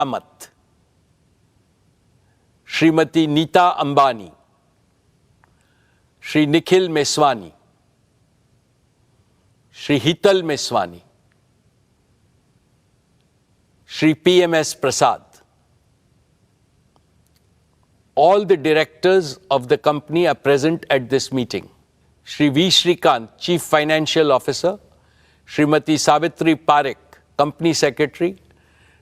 Amat, Srimati Neeta Ambani, Shri Nikhil Meswani, Shri Hital Meswani, Shri PMS Prasad. All the directors of the company are present at this meeting. Shri V. Shrikant, Chief Financial Officer, Srimati Savitri Parekh, Company Secretary,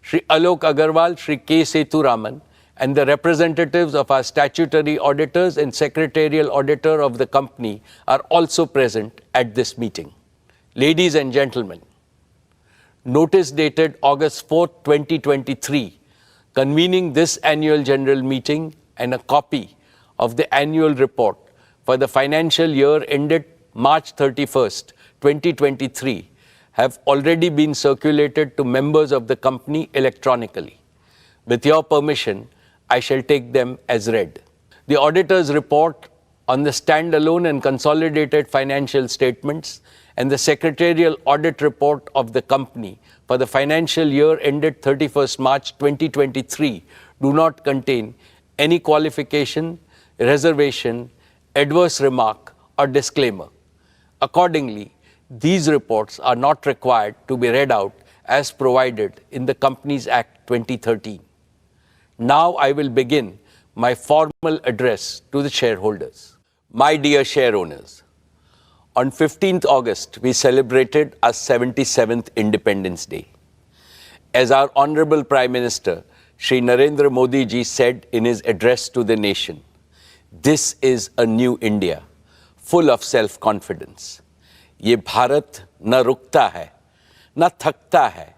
Shri Alok Agarwal, Shri K. Sethuraman, and the representatives of our statutory auditors and secretarial auditor of the company are also present at this meeting. Ladies and gentlemen, notice dated August 4, 2023, convening this annual general meeting and a copy of the annual report for the financial year ended March 31st, 2023, have already been circulated to members of the company electronically. With your permission, I shall take them as read. The auditor's report on the standalone and consolidated financial statements and the secretarial audit report of the company for the financial year ended 31st March 2023 do not contain any qualification, reservation, adverse remark, or disclaimer. Accordingly, these reports are not required to be read out as provided in the Companies Act 2013. Now I will begin my formal address to the shareholders. My dear share owners, on 15th August, we celebrated our 77th Independence Day. As our Honorable Prime Minister, Shri Narendra Modi ji said in his address to the nation, this is a new India, full of self-confidence. ये भारत न रुकता है, न थकता है,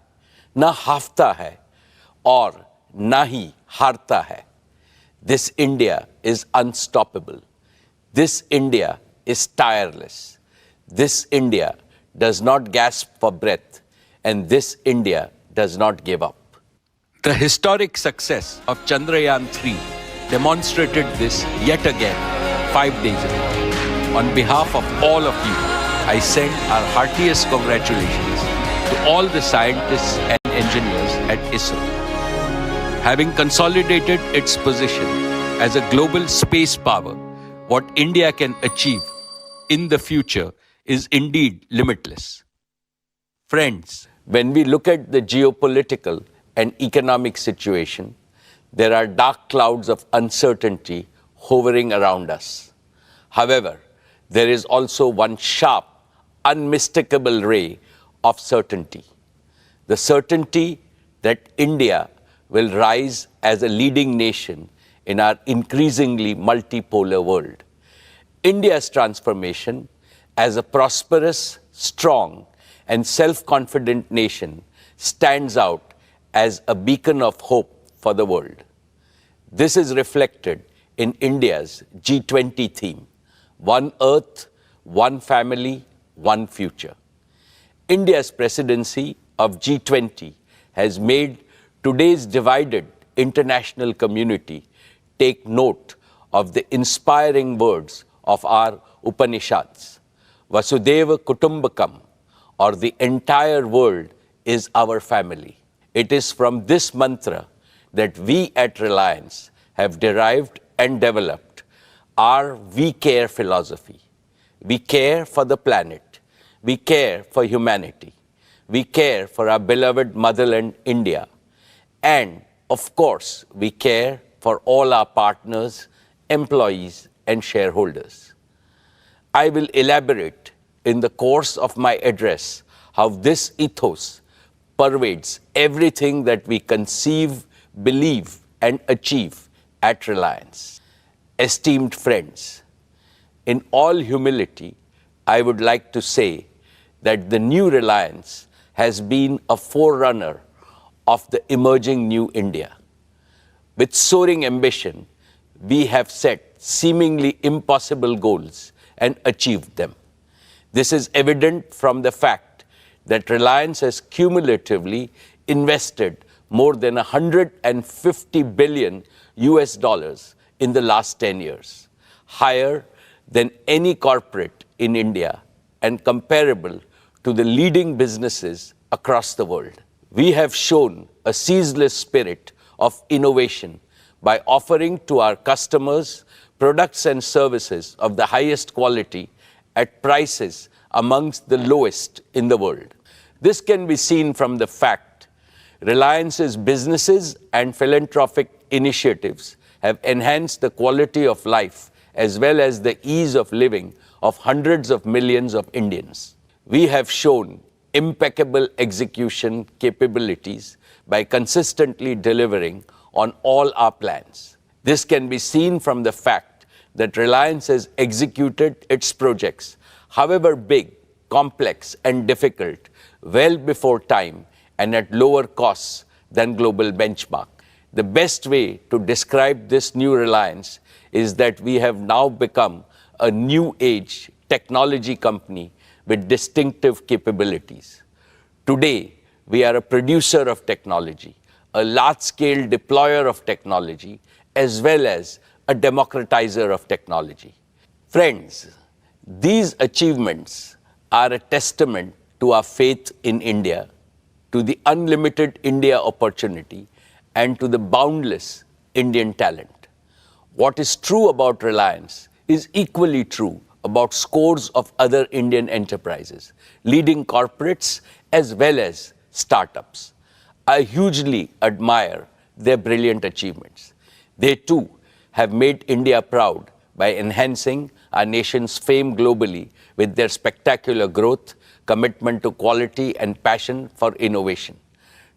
न हाफता है, और न ही हारता है. This India is unstoppable. This India is tireless. This India does not gasp for breath, and this India does not give up. The historic success of Chandrayaan-3 demonstrated this yet again 5 days ago. On behalf of all of you, I send our heartiest congratulations to all the scientists and engineers at ISRO. Having consolidated its position as a global space power, what India can achieve in the future is indeed limitless. Friends, when we look at the geopolitical and economic situation, there are dark clouds of uncertainty hovering around us. However, there is also one sharp, unmistakable ray of certainty. The certainty that India will rise as a leading nation in our increasingly multipolar world. India's transformation as a prosperous, strong, and self-confident nation stands out as a beacon of hope for the world. This is reflected in India's G20 theme, One Earth, One Family, One Future. India's presidency of G20 has made today's divided international community take note of the inspiring words of our Upanishads. Vasudeva Kutumbakam, or the entire world is our family. It is from this mantra that we at Reliance have derived and developed our We Care philosophy. We care for the planet. We care for humanity. We care for our beloved motherland, India. And, of course, we care for all our partners, employees, and shareholders. I will elaborate in the course of my address how this ethos pervades everything that we conceive, believe, and achieve at Reliance. Esteemed friends, in all humility, I would like to say that the new Reliance has been a forerunner of the emerging new India. With soaring ambition, we have set seemingly impossible goals and achieved them. This is evident from the fact that Reliance has cumulatively invested more than $150 billion in the last 10 years, higher than any corporate in India and comparable to the leading businesses across the world. We have shown a ceaseless spirit of innovation by offering to our customers products and services of the highest quality at prices amongst the lowest in the world. This can be seen from the fact Reliance's businesses and philanthropic initiatives have enhanced the quality of life as well as the ease of living of hundreds of millions of Indians. We have shown impeccable execution capabilities by consistently delivering on all our plans. This can be seen from the fact that Reliance has executed its projects, however big, complex, and difficult, well before time and at lower costs than global benchmark. The best way to describe this new Reliance is that we have now become a new age technology company with distinctive capabilities. Today, we are a producer of technology, a large-scale deployer of technology, as well as a democratizer of technology. Friends, these achievements are a testament to our faith in India, to the unlimited India opportunity, and to the boundless Indian talent. What is true about Reliance is equally true about scores of other Indian enterprises, leading corporates as well as startups. I hugely admire their brilliant achievements. They too have made India proud by enhancing our nation's fame globally with their spectacular growth, commitment to quality, and passion for innovation.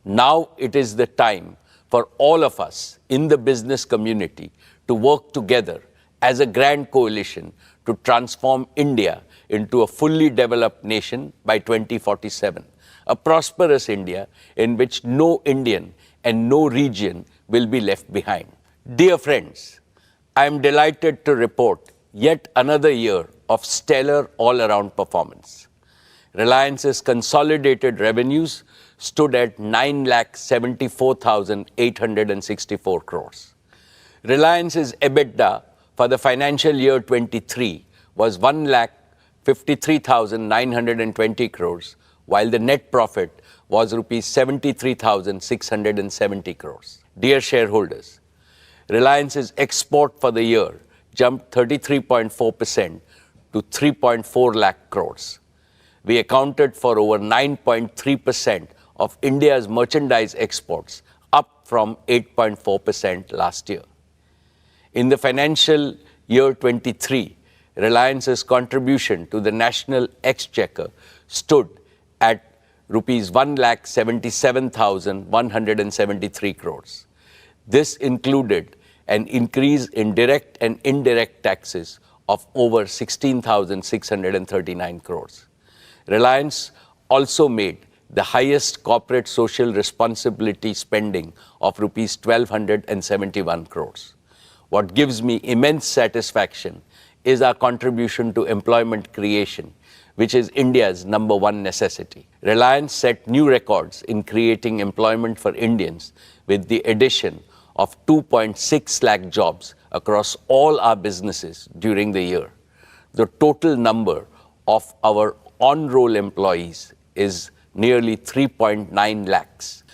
Now it is the time for all of us in the business community to work together as a grand coalition to transform India into a fully developed nation by 2047, a prosperous India in which no Indian and no region will be left behind. Dear friends, I am delighted to report yet another year of stellar all-around performance. Reliance's consolidated revenues stood at 9,74,864 crores. Reliance's EBITDA for the financial year 23 was 1,53,920 crores, while the net profit was rupees 73,670 crores. Dear shareholders, Reliance's export for the year jumped 33.4% to 3.4 lakh crores. We accounted for over 9.3% of India's merchandise exports, up from 8.4% last year. In the financial year 23, Reliance's contribution to the national exchequer stood at rupees 1,77,173 crores. This included an increase in direct and indirect taxes of over 16,639 crores. Reliance also made the highest corporate social responsibility spending of rupees 1,271 crores. What gives me immense satisfaction is our contribution to employment creation, which is India's #1 necessity. Reliance set new records in creating employment for Indians with the addition of 2.6 lakh jobs across all our businesses during the year. The total number of our on-roll employees is nearly 3.9 lakhs.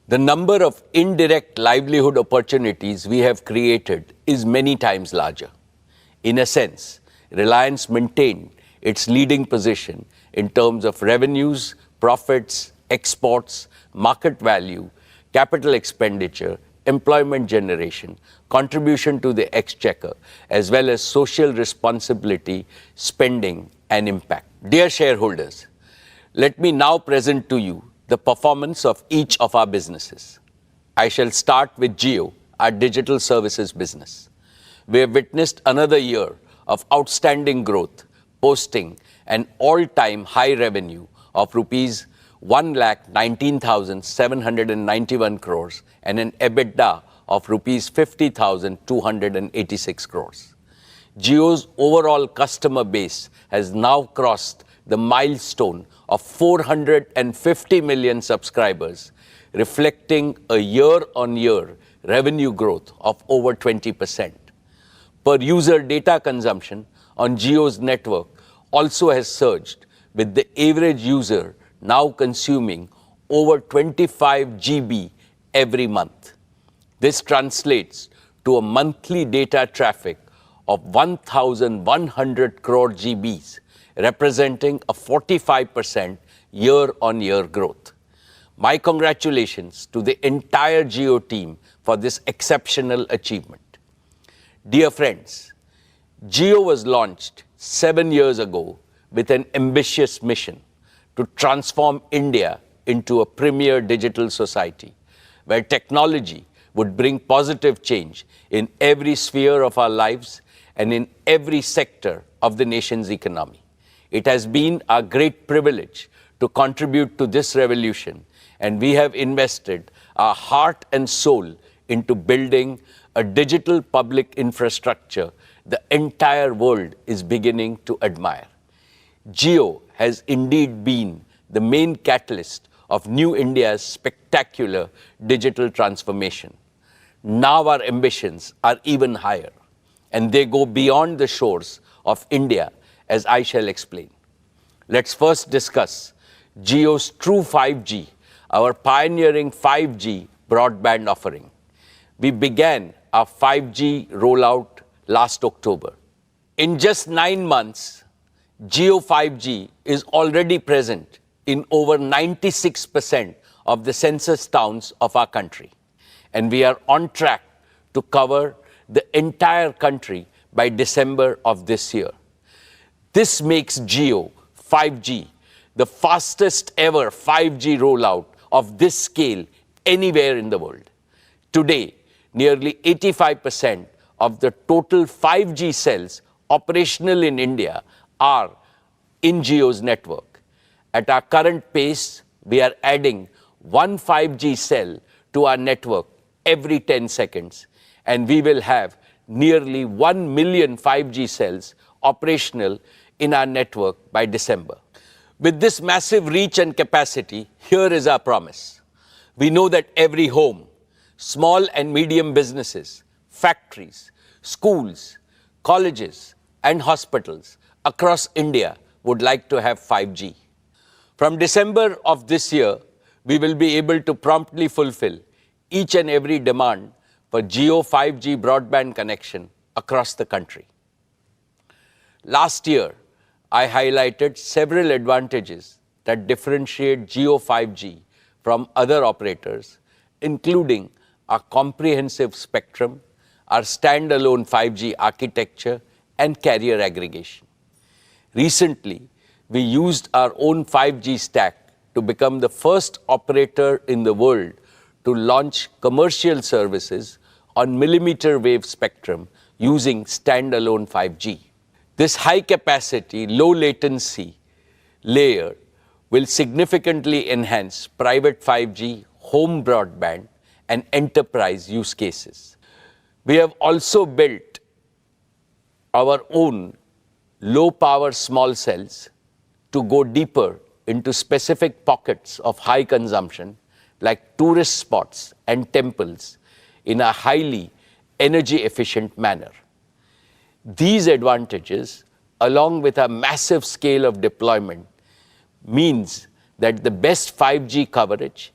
The number of indirect livelihood opportunities we have created is many times larger. In a sense, Reliance maintained its leading position in terms of revenues, profits, exports, market value, capital expenditure, employment generation, contribution to the exchequer, as well as social responsibility, spending, and impact. Dear shareholders, let me now present to you the performance of each of our businesses. I shall start with Jio, our digital services business. We have witnessed another year of outstanding growth, posting an all-time high revenue of rupees 1,19,791 crores and an EBITDA of rupees 50,286 crores. Jio's overall customer base has now crossed the milestone of 450 million subscribers, reflecting a year-on-year revenue growth of over 20%. Per user data consumption on Jio's network also has surged, with the average user now consuming over 25 GB every month. This translates to a monthly data traffic of 1,100 crore GBs, representing a 45% year-on-year growth. My congratulations to the entire Jio team for this exceptional achievement. Dear friends, Jio was launched 7 years ago with an ambitious mission to transform India into a premier digital society, where technology would bring positive change in every sphere of our lives and in every sector of the nation's economy. It has been our great privilege to contribute to this revolution, and we have invested our heart and soul into building a digital public infrastructure the entire world is beginning to admire. Jio has indeed been the main catalyst of New India's spectacular digital transformation. Now our ambitions are even higher, and they go beyond the shores of India, as I shall explain. Let's first discuss Jio's True 5G, our pioneering 5G broadband offering. We began our 5G rollout last October. In just 9 months, Jio 5G is already present in over 96% of the census towns of our country, and we are on track to cover the entire country by December of this year. This makes Jio 5G the fastest ever 5G rollout of this scale anywhere in the world. Today, nearly 85% of the total 5G cells operational in India are in Jio's network. At our current pace, we are adding one 5G cell to our network every 10 seconds, and we will have nearly 1 million 5G cells operational in our network by December. With this massive reach and capacity, here is our promise. We know that every home, small and medium businesses, factories, schools, colleges, and hospitals across India would like to have 5G. From December of this year, we will be able to promptly fulfill each and every demand for Jio 5G broadband connection across the country. Last year, I highlighted several advantages that differentiate Jio 5G from other operators, including our comprehensive spectrum, our standalone 5G architecture, and carrier aggregation. Recently, we used our own 5G stack to become the first operator in the world to launch commercial services on millimeter wave spectrum using standalone 5G. This high-capacity, low-latency layer will significantly enhance private 5G, home broadband, and enterprise use cases. We have also built our own low-power small cells to go deeper into specific pockets of high consumption, like tourist spots and temples, in a highly energy-efficient manner. These advantages, along with a massive scale of deployment, means that the best 5G coverage,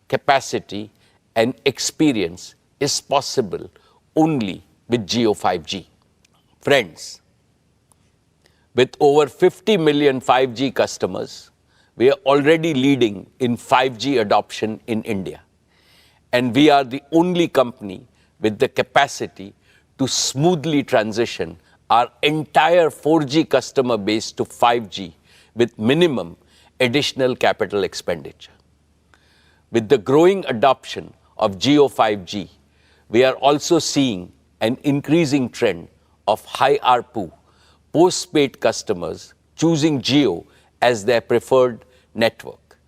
capacity, and experience is possible only with Jio 5G. Friends, with over 50 million 5G customers, we are already leading in 5G adoption in India. And we are the only company with the capacity to smoothly transition our entire 4G customer base to 5G with minimum additional capital expenditure. With the growing adoption of Jio 5G, we are also seeing an increasing trend of high ARPU, post-paid customers choosing Jio as their preferred network.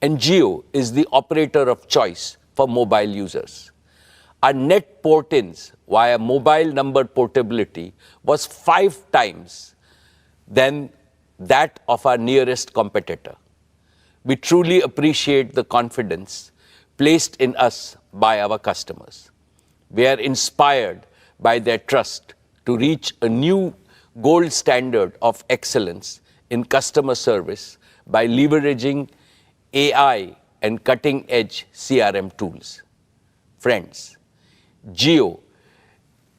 And Jio is the operator of choice for mobile users. Our net port-ins via mobile number portability was 5 times than that of our nearest competitor. We truly appreciate the confidence placed in us by our customers. We are inspired by their trust to reach a new gold standard of excellence in customer service by leveraging AI and cutting-edge CRM tools. Friends, Jio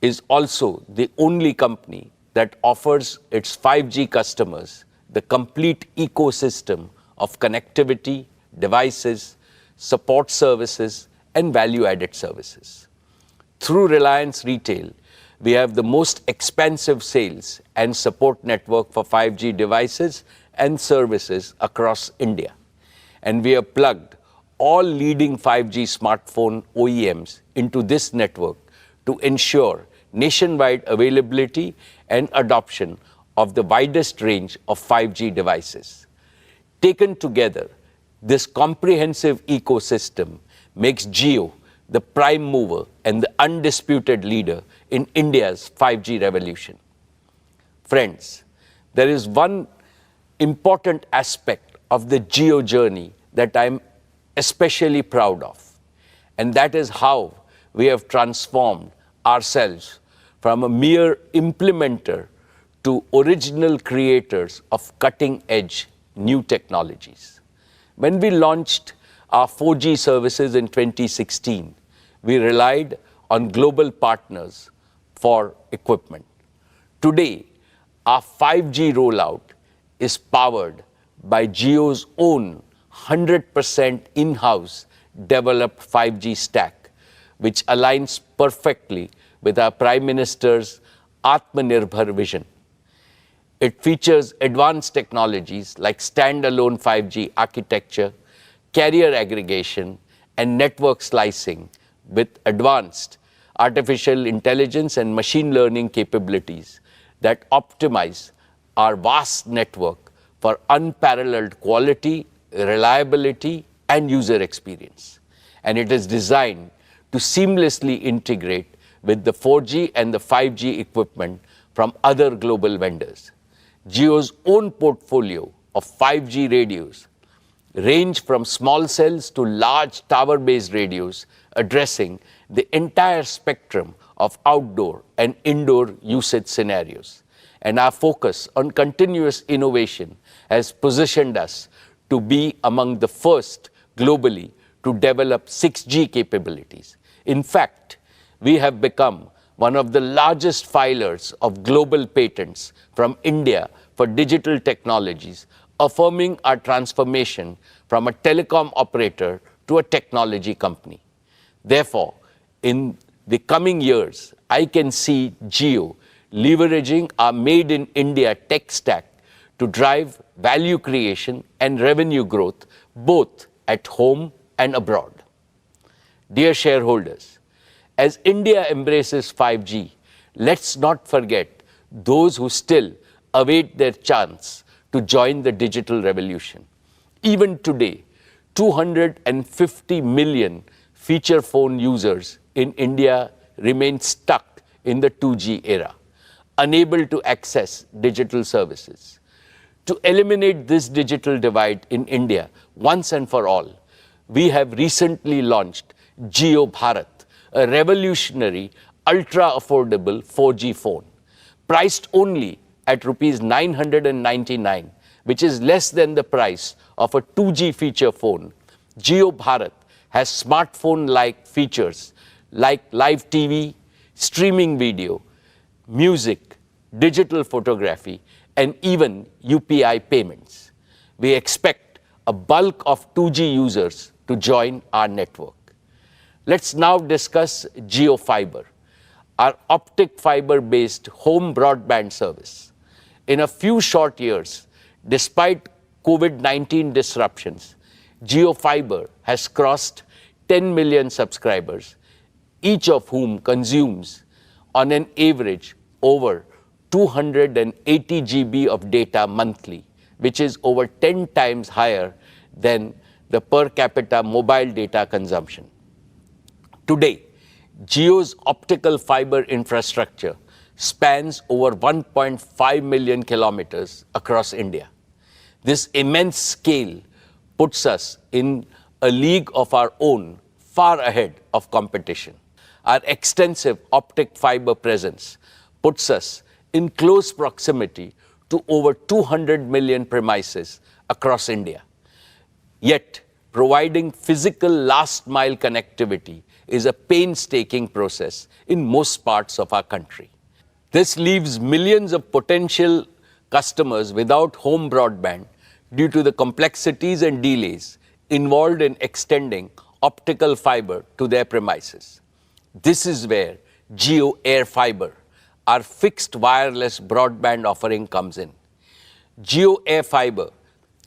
is also the only company that offers its 5G customers the complete ecosystem of connectivity, devices, support services, and value-added services. Through Reliance Retail, we have the most expansive sales and support network for 5G devices and services across India. And we have plugged all leading 5G smartphone OEMs into this network to ensure nationwide availability and adoption of the widest range of 5G devices. Taken together, this comprehensive ecosystem makes Jio the prime mover and the undisputed leader in India's 5G revolution. Friends, there is one important aspect of the Jio journey that I'm especially proud of, and that is how we have transformed ourselves from a mere implementer to original creators of cutting-edge new technologies. When we launched our 4G services in 2016, we relied on global partners for equipment. Today, our 5G rollout is powered by Jio's own 100% in-house developed 5G stack, which aligns perfectly with our Prime Minister's Atmanirbhar vision. It features advanced technologies like standalone 5G architecture, carrier aggregation, and network slicing with advanced artificial intelligence and machine learning capabilities that optimize our vast network for unparalleled quality, reliability, and user experience. And it is designed to seamlessly integrate with the 4G and the 5G equipment from other global vendors. Jio's own portfolio of 5G radios range from small cells to large tower-based radios addressing the entire spectrum of outdoor and indoor usage scenarios. And our focus on continuous innovation has positioned us to be among the first globally to develop 6G capabilities. In fact, we have become one of the largest filers of global patents from India for digital technologies, affirming our transformation from a telecom operator to a technology company. Therefore, in the coming years, I can see Jio leveraging our Made in India tech stack to drive value creation and revenue growth both at home and abroad. Dear shareholders, as India embraces 5G, let's not forget those who still await their chance to join the digital revolution. Even today, 250 million feature phone users in India remain stuck in the 2G era, unable to access digital services. To eliminate this digital divide in India once and for all, we have recently launched Jio Bharat, a revolutionary, ultra-affordable 4G phone, priced only at Rs 999, which is less than the price of a 2G feature phone. Jio Bharat has smartphone-like features like live TV, streaming video, music, digital photography, and even UPI payments. We expect a bulk of 2G users to join our network. Let's now discuss Jio Fiber, our optic fiber-based home broadband service. In a few short years, despite COVID-19 disruptions, Jio Fiber has crossed 10 million subscribers, each of whom consumes, on an average, over 280 GB of data monthly, which is over 10 times higher than the per capita mobile data consumption. Today, Jio's optical fiber infrastructure spans over 1.5 million kilometers across India. This immense scale puts us in a league of our own, far ahead of competition. Our extensive optic fiber presence puts us in close proximity to over 200 million premises across India. Yet, providing physical last-mile connectivity is a painstaking process in most parts of our country. This leaves millions of potential customers without home broadband due to the complexities and delays involved in extending optical fiber to their premises. This is where Jio Air Fiber, our fixed wireless broadband offering, comes in. Jio Air Fiber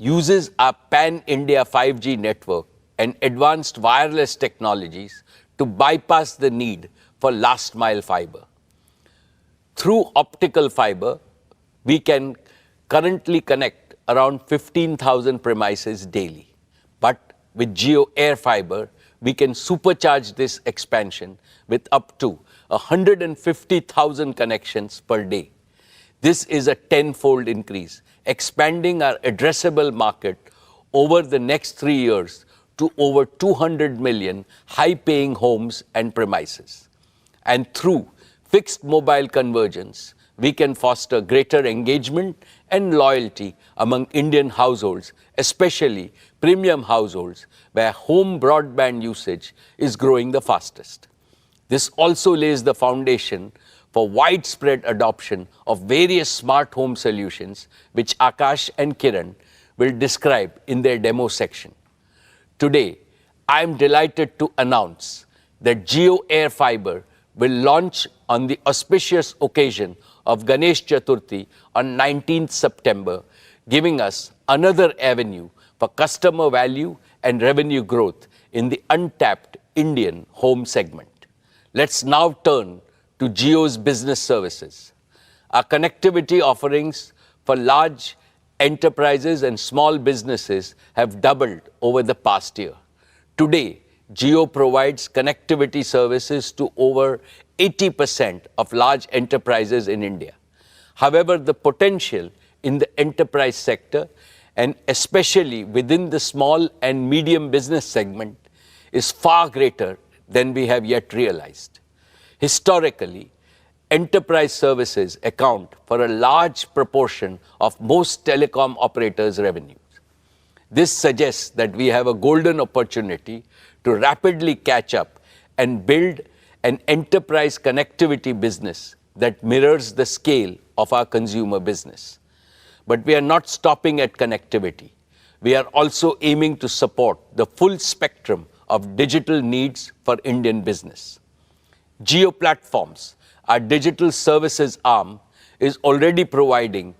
uses our pan-India 5G network and advanced wireless technologies to bypass the need for last-mile fiber. Through optical fiber, we can currently connect around 15,000 premises daily. But with Jio Air Fiber, we can supercharge this expansion with up to 150,000 connections per day. This is a tenfold increase, expanding our addressable market over the next 3 years to over 200 million high-paying homes and premises. And through fixed mobile convergence, we can foster greater engagement and loyalty among Indian households, especially premium households, where home broadband usage is growing the fastest. This also lays the foundation for widespread adoption of various smart home solutions, which Akash and Kiran will describe in their demo section. Today, I am delighted to announce that Jio Air Fiber will launch on the auspicious occasion of Ganesh Chaturthi on 19th September, giving us another avenue for customer value and revenue growth in the untapped Indian home segment. Let's now turn to Jio's business services. Our connectivity offerings for large enterprises and small businesses have doubled over the past year. Today, Jio provides connectivity services to over 80% of large enterprises in India. However, the potential in the enterprise sector, and especially within the small and medium business segment, is far greater than we have yet realized. Historically, enterprise services account for a large proportion of most telecom operators' revenues. This suggests that we have a golden opportunity to rapidly catch up and build an enterprise connectivity business that mirrors the scale of our consumer business. But we are not stopping at connectivity. We are also aiming to support the full spectrum of digital needs for Indian business. Jio Platforms, our digital services arm, is already providing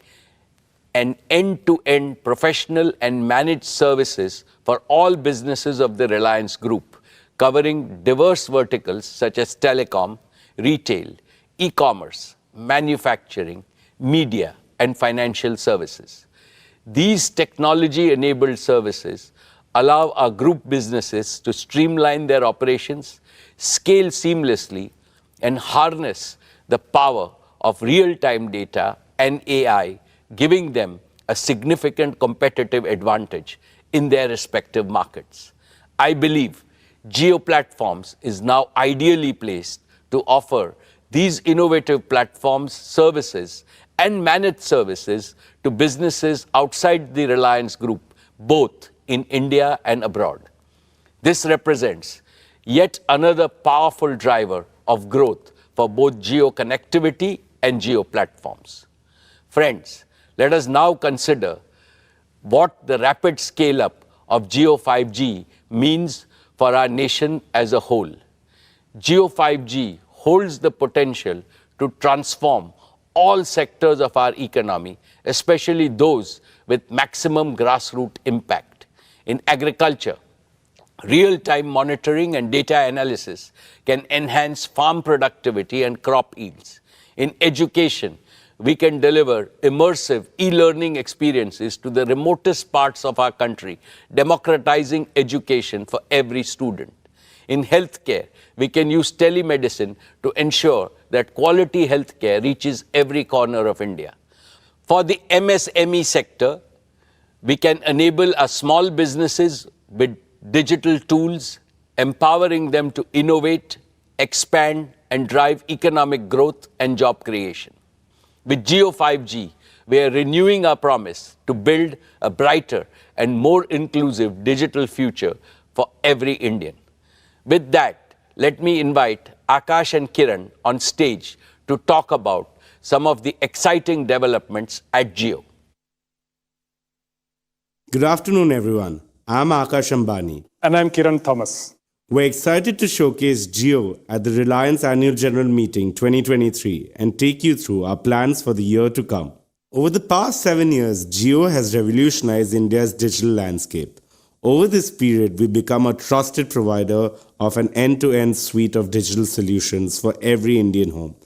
an end-to-end professional and managed services for all businesses of the Reliance Group, covering diverse verticals such as telecom, retail, e-commerce, manufacturing, media, and financial services. These technology-enabled services allow our group businesses to streamline their operations, scale seamlessly, and harness the power of real-time data and AI, giving them a significant competitive advantage in their respective markets. I believe Jio Platforms is now ideally placed to offer these innovative platforms, services, and managed services to businesses outside the Reliance Group, both in India and abroad. This represents yet another powerful driver of growth for both Jio connectivity and Jio Platforms. Friends, let us now consider what the rapid scale-up of Jio 5G means for our nation as a whole. Jio 5G holds the potential to transform all sectors of our economy, especially those with maximum grassroots impact. In agriculture, real-time monitoring and data analysis can enhance farm productivity and crop yields. In education, we can deliver immersive e-learning experiences to the remotest parts of our country, democratizing education for every student. In healthcare, we can use telemedicine to ensure that quality healthcare reaches every corner of India. For the MSME sector, we can enable our small businesses with digital tools, empowering them to innovate, expand, and drive economic growth and job creation. With Jio 5G, we are renewing our promise to build a brighter and more inclusive digital future for every Indian. With that, let me invite Akash and Kiran on stage to talk about some of the exciting developments at Jio. Good afternoon, everyone. I'm Mukesh Ambani. And I'm Kiran Thomas. We're excited to showcase Jio at the Reliance Annual General Meeting 2023 and take you through our plans for the year to come. Over the past 7 years, Jio has revolutionized India's digital landscape. Over this period, we've become a trusted provider of an end-to-end suite of digital solutions for every Indian home,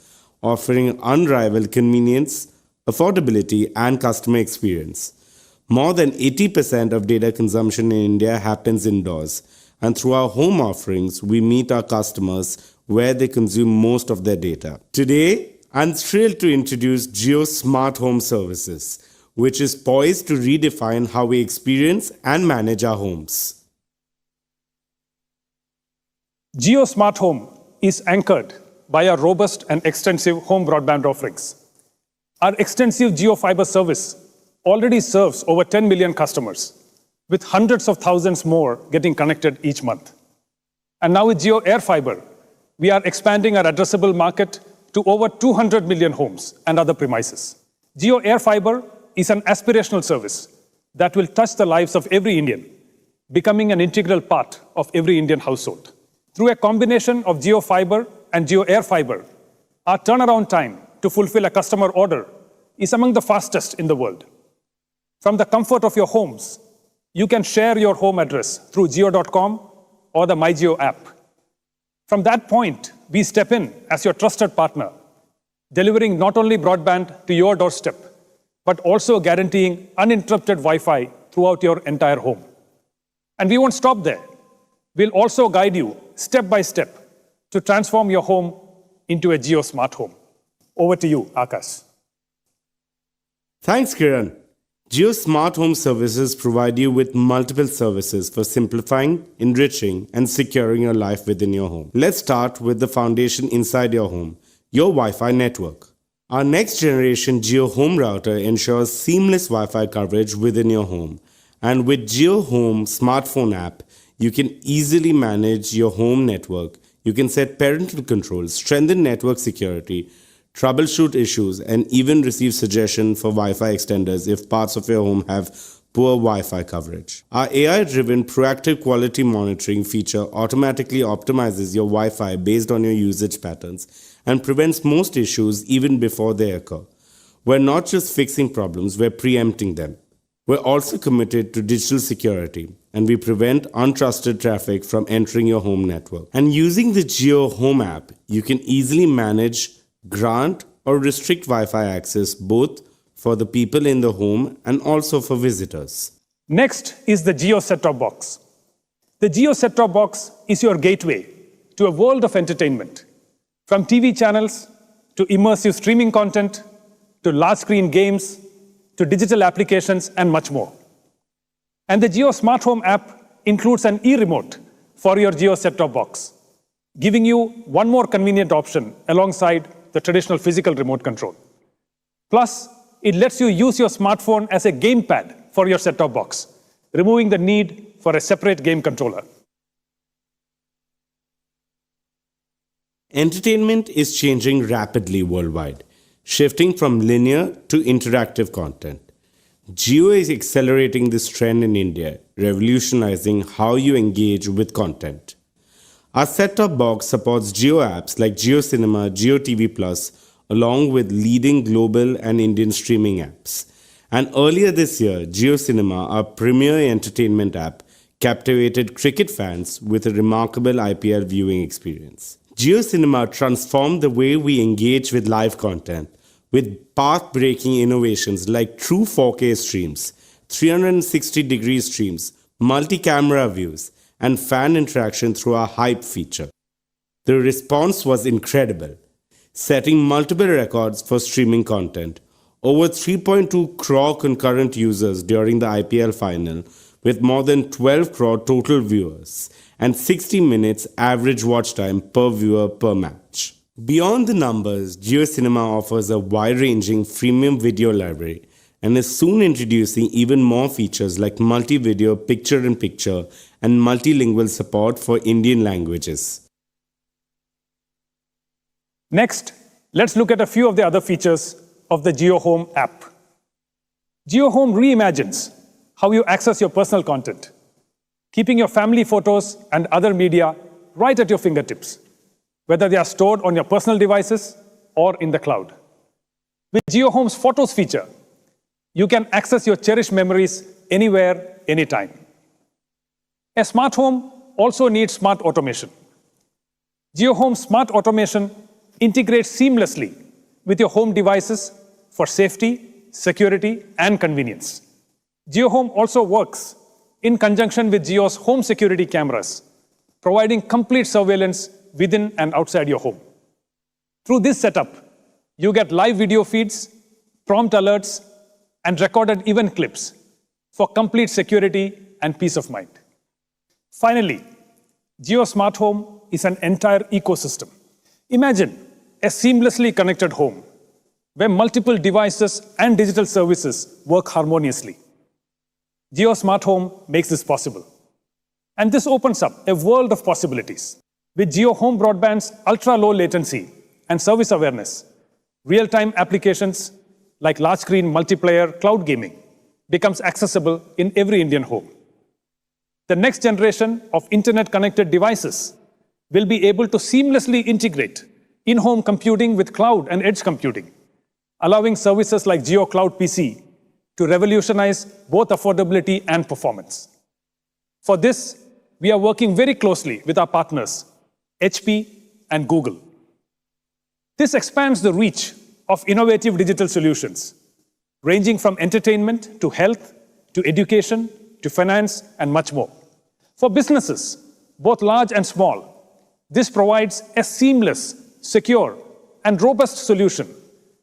offering unrivaled convenience, affordability, and customer experience. More than 80% of data consumption in India happens indoors, and through our home offerings, we meet our customers where they consume most of their data. Today, I'm thrilled to introduce Jio Smart Home Services, which is poised to redefine how we experience and manage our homes. Jio Smart Home is anchored by our robust and extensive home broadband offerings. Our extensive Jio Fiber service already serves over 10 million customers, with hundreds of thousands more getting connected each month. And now with Jio Air Fiber, we are expanding our addressable market to over 200 million homes and other premises. Jio Air Fiber is an aspirational service that will touch the lives of every Indian, becoming an integral part of every Indian household. Through a combination of Jio Fiber and Jio Air Fiber, our turnaround time to fulfill a customer order is among the fastest in the world. From the comfort of your homes, you can share your home address through Jio.com or the MyJio app. From that point, we step in as your trusted partner, delivering not only broadband to your doorstep, but also guaranteeing uninterrupted Wi-Fi throughout your entire home. And we won't stop there. We'll also guide you step by step to transform your home into a Jio Smart Home. Over to you, Akash. Thanks, Kiran. Jio Smart Home Services provide you with multiple services for simplifying, enriching, and securing your life within your home. Let's start with the foundation inside your home, your Wi-Fi network. Our next generation Jio Home Router ensures seamless Wi-Fi coverage within your home. And with Jio Home smartphone app, you can easily manage your home network. You can set parental controls, strengthen network security, troubleshoot issues, and even receive suggestions for Wi-Fi extenders if parts of your home have poor Wi-Fi coverage. Our AI-driven proactive quality monitoring feature automatically optimizes your Wi-Fi based on your usage patterns and prevents most issues even before they occur. We're not just fixing problems, we're preempting them. We're also committed to digital security, and we prevent untrusted traffic from entering your home network. And using the Jio Home app, you can easily manage, grant, or restrict Wi-Fi access both for the people in the home and also for visitors. Next is the Jio set-top box. The Jio set-top box is your gateway to a world of entertainment, from TV channels to immersive streaming content to large-screen games to digital applications and much more. And the Jio Smart Home app includes an e-remote for your Jio set-top box, giving you one more convenient option alongside the traditional physical remote control. Plus, it lets you use your smartphone as a gamepad for your set-top box, removing the need for a separate game controller. Entertainment is changing rapidly worldwide, shifting from linear to interactive content. Jio is accelerating this trend in India, revolutionizing how you engage with content. Our set-top box supports Jio apps like Jio Cinema, Jio TV Plus, along with leading global and Indian streaming apps. And earlier this year, Jio Cinema, our premier entertainment app, captivated cricket fans with a remarkable IPL viewing experience. Jio Cinema transformed the way we engage with live content, with path-breaking innovations like true 4K streams, 360-degree streams, multi-camera views, and fan interaction through our Hype feature. The response was incredible, setting multiple records for streaming content. Over 3.2 crore concurrent users during the IPL final, with more than 12 crore total viewers, and 60 minutes average watch time per viewer per match. Beyond the numbers, Jio Cinema offers a wide-ranging freemium video library and is soon introducing even more features like multi-video, picture-in-picture, and multilingual support for Indian languages. Next, let's look at a few of the other features of the JioHome app. JioHome reimagines how you access your personal content, keeping your family photos and other media right at your fingertips, whether they are stored on your personal devices or in the cloud. With JioHome's Photos feature, you can access your cherished memories anywhere, anytime. A smart home also needs smart automation. JioHome Smart Automation integrates seamlessly with your home devices for safety, security, and convenience. JioHome also works in conjunction with Jio's home security cameras, providing complete surveillance within and outside your home. Through this setup, you get live video feeds, prompt alerts, and recorded event clips for complete security and peace of mind. Finally, Jio Smart Home is an entire ecosystem. Imagine a seamlessly connected home where multiple devices and digital services work harmoniously. Jio Smart Home makes this possible. And this opens up a world of possibilities. With Jio Home Broadband's ultra-low latency and service awareness, real-time applications like large-screen multiplayer cloud gaming becomes accessible in every Indian home. The next generation of internet-connected devices will be able to seamlessly integrate in-home computing with cloud and edge computing, allowing services like Jio Cloud PC to revolutionize both affordability and performance. For this, we are working very closely with our partners, HP and Google. This expands the reach of innovative digital solutions, ranging from entertainment to health, to education, to finance, and much more. For businesses, both large and small, this provides a seamless, secure, and robust solution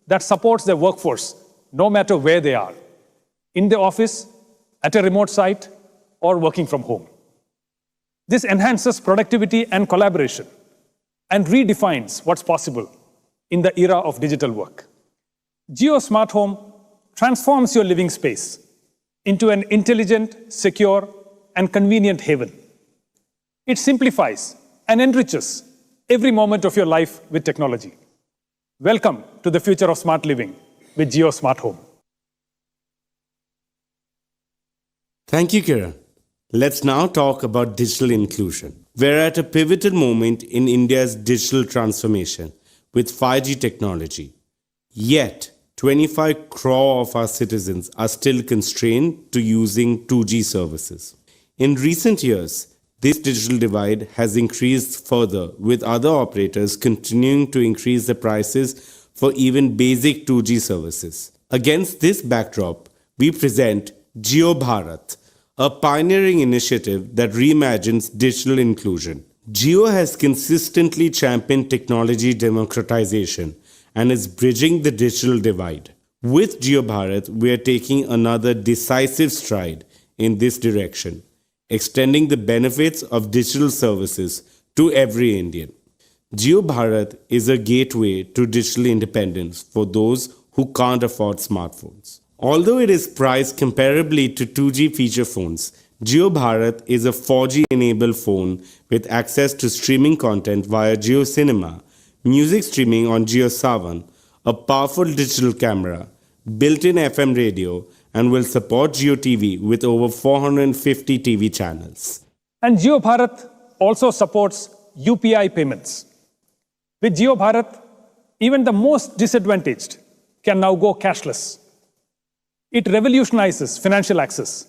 that supports their workforce no matter where they are, in the office, at a remote site, or working from home. This enhances productivity and collaboration and redefines what's possible in the era of digital work. Jio Smart Home transforms your living space into an intelligent, secure, and convenient haven. It simplifies and enriches every moment of your life with technology. Welcome to the future of smart living with Jio Smart Home. Thank you, Kiran. Let's now talk about digital inclusion. We're at a pivotal moment in India's digital transformation with 5G technology. Yet, 25 crore of our citizens are still constrained to using 2G services. In recent years, this digital divide has increased further, with other operators continuing to increase the prices for even basic 2G services. Against this backdrop, we present Jio Bharat, a pioneering initiative that reimagines digital inclusion. Jio has consistently championed technology democratization and is bridging the digital divide. With Jio Bharat, we are taking another decisive stride in this direction, extending the benefits of digital services to every Indian. Jio Bharat is a gateway to digital independence for those who can't afford smartphones. Although it is priced comparably to 2G feature phones, Jio Bharat is a 4G-enabled phone with access to streaming content via Jio Cinema, music streaming on Jio Savan, a powerful digital camera, built-in FM radio, and will support Jio TV with over 450 TV channels. And Jio Bharat also supports UPI payments. With Jio Bharat, even the most disadvantaged can now go cashless. It revolutionizes financial access,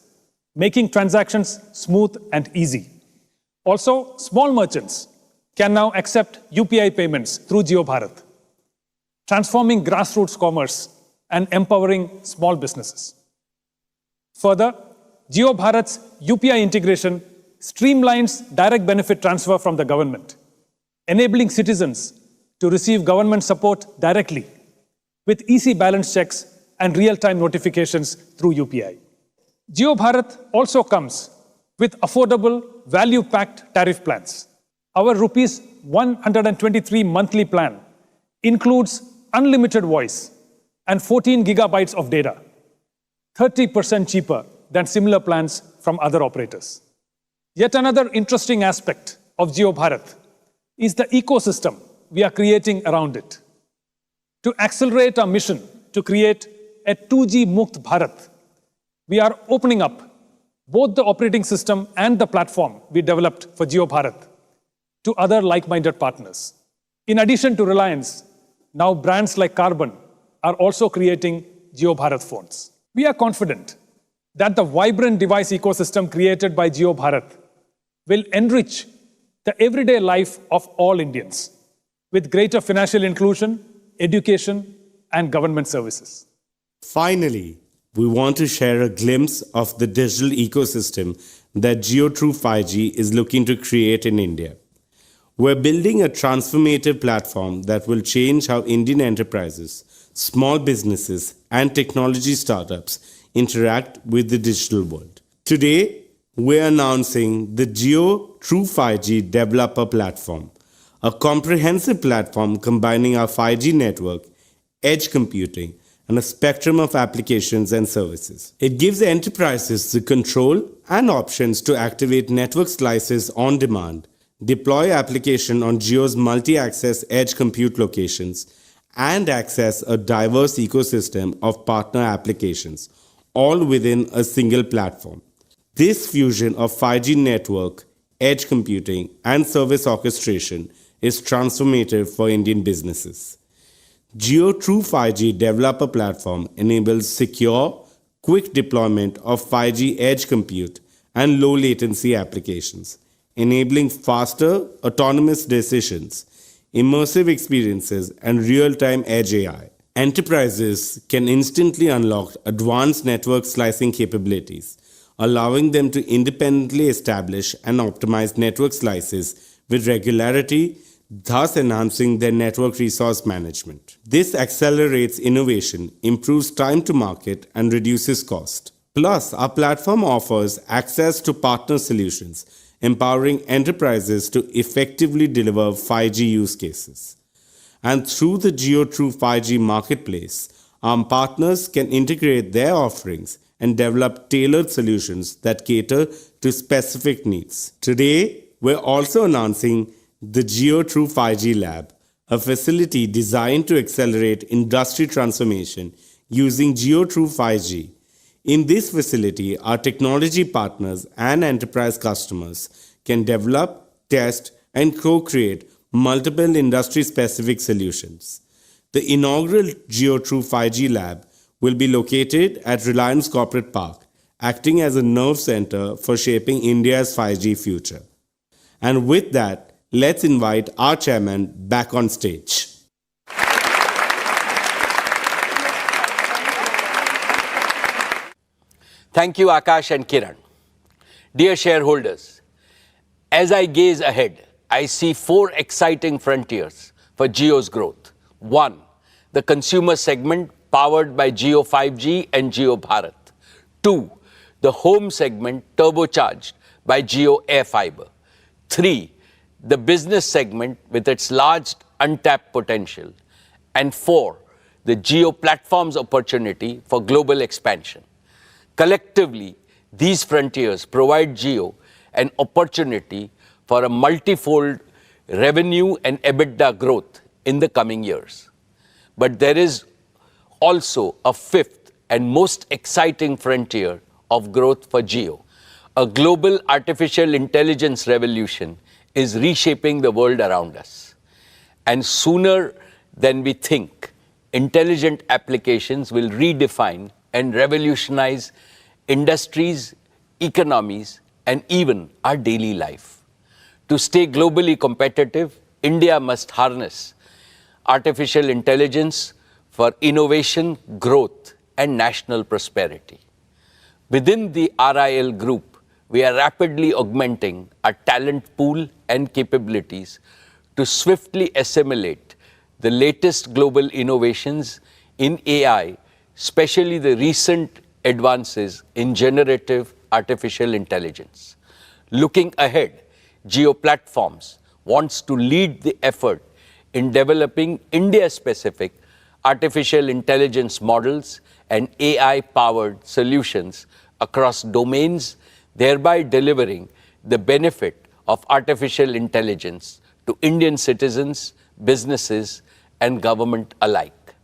making transactions smooth and easy. Also, small merchants can now accept UPI payments through Jio Bharat, transforming grassroots commerce and empowering small businesses. Further, Jio Bharat's UPI integration streamlines direct benefit transfer from the government, enabling citizens to receive government support directly with easy balance checks and real-time notifications through UPI. Jio Bharat also comes with affordable, value-packed tariff plans. Our rupees 123 monthly plan includes unlimited voice and 14 gigabytes of data, 30% cheaper than similar plans from other operators. Yet another interesting aspect of Jio Bharat is the ecosystem we are creating around it. To accelerate our mission to create a 2G Mukt Bharat, we are opening up both the operating system and the platform we developed for Jio Bharat to other like-minded partners. In addition to Reliance, now brands like Carbon are also creating Jio Bharat phones. We are confident that the vibrant device ecosystem created by Jio Bharat will enrich the everyday life of all Indians with greater financial inclusion, education, and government services. Finally, we want to share a glimpse of the digital ecosystem that Jio True 5G is looking to create in India. We're building a transformative platform that will change how Indian enterprises, small businesses, and technology startups interact with the digital world. Today, we're announcing the Jio True 5G Developer Platform, a comprehensive platform combining our 5G network, edge computing, and a spectrum of applications and services. It gives enterprises the control and options to activate network slices on demand, deploy application on Jio's multi-access edge compute locations, and access a diverse ecosystem of partner applications, all within a single platform. This fusion of 5G network, edge computing, and service orchestration is transformative for Indian businesses. Jio True 5G Developer Platform enables secure, quick deployment of 5G edge compute and low latency applications, enabling faster, autonomous decisions, immersive experiences, and real-time edge AI. Enterprises can instantly unlock advanced network slicing capabilities, allowing them to independently establish and optimize network slices with regularity, thus enhancing their network resource management. This accelerates innovation, improves time to market, and reduces cost. Plus, our platform offers access to partner solutions, empowering enterprises to effectively deliver 5G use cases. And through the Jio True 5G marketplace, our partners can integrate their offerings and develop tailored solutions that cater to specific needs. Today, we're also announcing the Jio True 5G Lab, a facility designed to accelerate industry transformation using Jio True 5G. In this facility, our technology partners and enterprise customers can develop, test, and co-create multiple industry-specific solutions. The inaugural Jio True 5G Lab will be located at Reliance Corporate Park, acting as a nerve center for shaping India's 5G future. And with that, let's invite our chairman back on stage. Thank you, Akash and Kiran. Dear shareholders, as I gaze ahead, I see 4 exciting frontiers for Jio's growth. 1, the consumer segment powered by Jio 5G and Jio Bharat. 2, the home segment turbocharged by Jio Air Fiber. 3, the business segment with its large untapped potential. And 4, the Jio platform's opportunity for global expansion. Collectively, these frontiers provide Jio an opportunity for a multifold revenue and EBITDA growth in the coming years. But there is also a 5th and most exciting frontier of growth for Jio. A global artificial intelligence revolution is reshaping the world around us. And sooner than we think, intelligent applications will redefine and revolutionize industries, economies, and even our daily life. To stay globally competitive, India must harness artificial intelligence for innovation, growth, and national prosperity. Within the RIL group, we are rapidly augmenting our talent pool and capabilities to swiftly assimilate the latest global innovations in AI, especially the recent advances in generative artificial intelligence. Looking ahead, Jio Platforms wants to lead the effort in developing India-specific artificial intelligence models, and AI-powered solutions across domains, thereby delivering the benefit of artificial intelligence to Indian citizens, businesses, and government alike.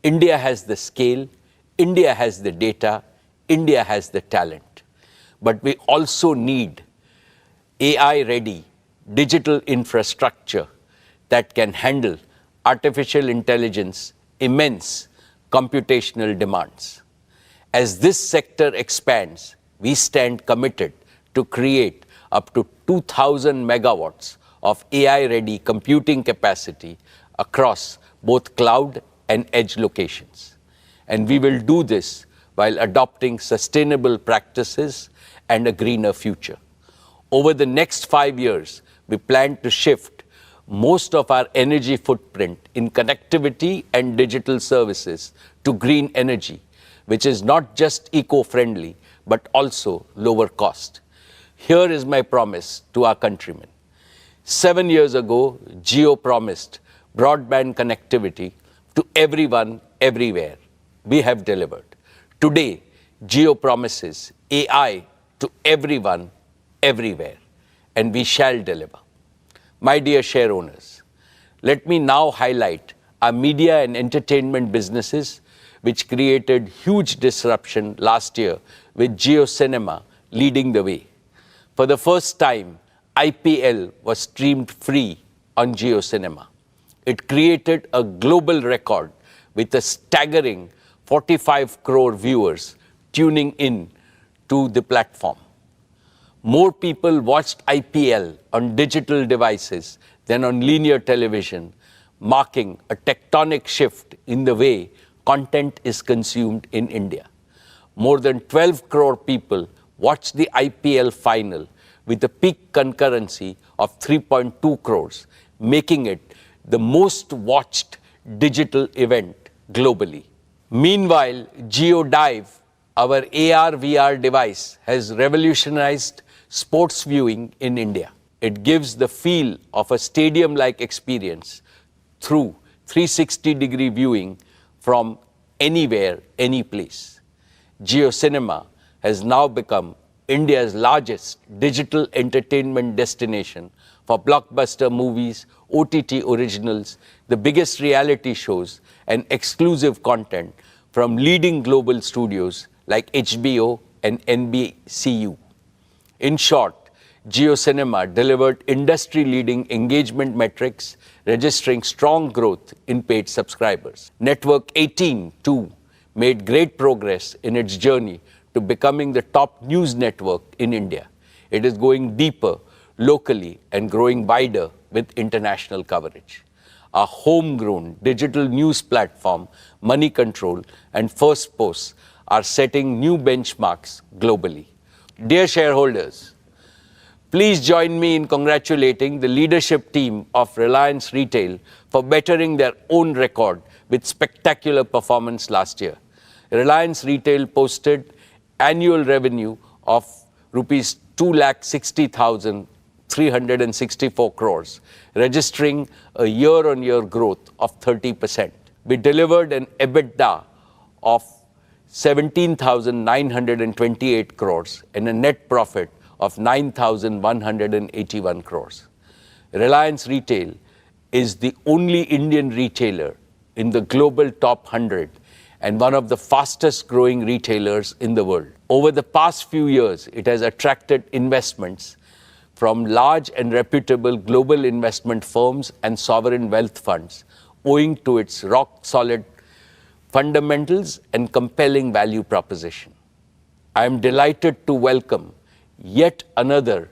India has the scale, India has the data, India has the talent. But we also need AI-ready digital infrastructure that can handle artificial intelligence immense computational demands. As this sector expands, we stand committed to create up to 2,000 megawatts of AI-ready computing capacity across both cloud and edge locations. And we will do this while adopting sustainable practices and a greener future. Over the next 5 years, we plan to shift most of our energy footprint in connectivity and digital services to green energy, which is not just eco-friendly, but also lower cost. Here is my promise to our countrymen. 7 years ago, Jio promised broadband connectivity to everyone, everywhere. We have delivered. Today, Jio promises AI to everyone, everywhere, and we shall deliver. My dear share owners, let me now highlight our media and entertainment businesses, which created huge disruption last year with Jio Cinema leading the way. For the first time, IPL was streamed free on Jio Cinema. It created a global record with a staggering 45 crore viewers tuning in to the platform. More people watched IPL on digital devices than on linear television, marking a tectonic shift in the way content is consumed in India. More than 12 crore people watched the IPL final with a peak concurrency of 3.2 crores, making it the most watched digital event globally. Meanwhile, GeoDive, our AR/VR device, has revolutionized sports viewing in India. It gives the feel of a stadium-like experience through 360-degree viewing from anywhere, any place. Jio Cinema has now become India's largest digital entertainment destination for blockbuster movies, OTT originals, the biggest reality shows, and exclusive content from leading global studios like HBO and NBCU. In short, Jio Cinema delivered industry-leading engagement metrics, registering strong growth in paid subscribers. Network 18, too, made great progress in its journey to becoming the top news network in India. It is going deeper locally and growing wider with international coverage. Our homegrown digital news platform, Money Control and First Post, are setting new benchmarks globally. Dear shareholders, please join me in congratulating the leadership team of Reliance Retail for bettering their own record with spectacular performance last year. Reliance Retail posted annual revenue of rupees 2,60,364 crores, registering a year-on-year growth of 30%. We delivered an EBITDA of 17,928 crores and a net profit of 9,181 crores. Reliance Retail is the only Indian retailer in the global top 100 and one of the fastest growing retailers in the world. Over the past few years, it has attracted investments from large and reputable global investment firms and sovereign wealth funds, owing to its rock-solid fundamentals and compelling value proposition. I am delighted to welcome yet another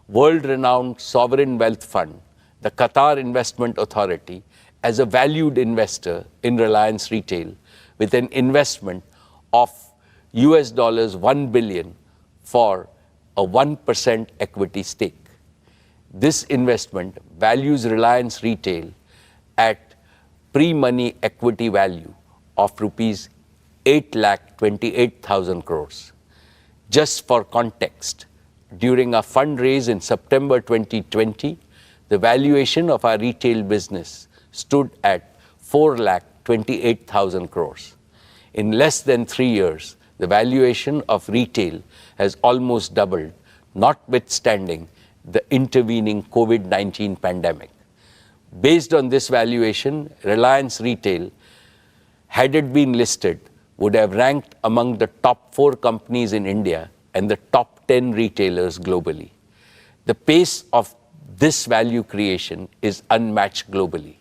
world-renowned sovereign wealth fund, the Qatar Investment Authority, as a valued investor in Reliance Retail with an investment of $1 billion for a 1% equity stake. This investment values Reliance Retail at pre-money equity value of rupees 8,28,000 crores. Just for context, during our fundraise in September 2020, the valuation of our retail business stood at 4,20,000 28,000 crores. In less than 3 years, the valuation of retail has almost doubled, notwithstanding the intervening COVID-19 pandemic. Based on this valuation, Reliance Retail, had it been listed, would have ranked among the top 4 companies in India and the top 10 retailers globally. The pace of this value creation is unmatched globally.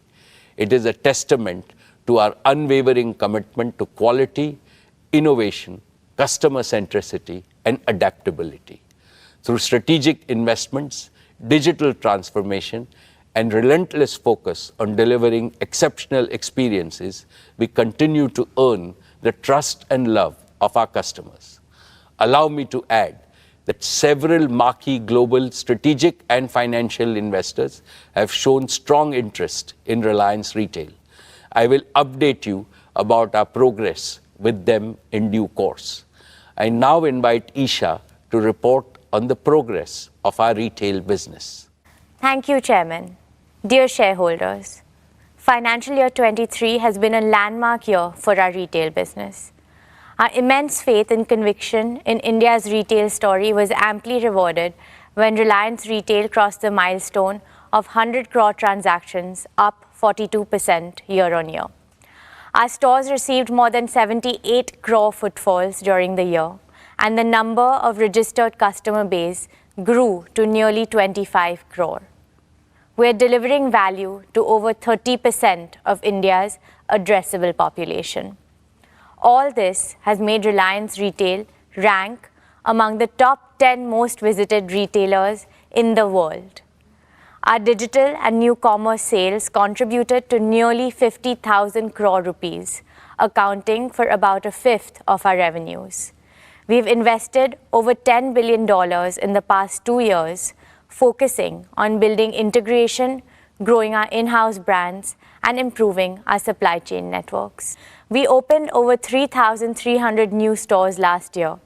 It is a testament to our unwavering commitment to quality, innovation, customer centricity, and adaptability. Through strategic investments, digital transformation, and relentless focus on delivering exceptional experiences, we continue to earn the trust and love of our customers. Allow me to add that several marquee global strategic and financial investors have shown strong interest in Reliance Retail. I will update you about our progress with them in due course. I now invite Isha to report on the progress of our retail business. Thank you, Chairman. Dear shareholders, financial year 23 has been a landmark year for our retail business. Our immense faith and conviction in India's retail story was amply rewarded when Reliance Retail crossed the milestone of 100 crore transactions, up 42% year-on-year. Our stores received more than 78 crore footfalls during the year, and the number of registered customer base grew to nearly 25 crore. We are delivering value to over 30% of India's addressable population. All this has made Reliance Retail rank among the top 10 most visited retailers in the world. Our digital and new commerce sales contributed to nearly 50,000 crore rupees, accounting for about a fifth of our revenues. We've invested over $10 billion in the past 2 years, focusing on building integration, growing our in-house brands, and improving our supply chain networks. We opened over 3,300 new stores last year,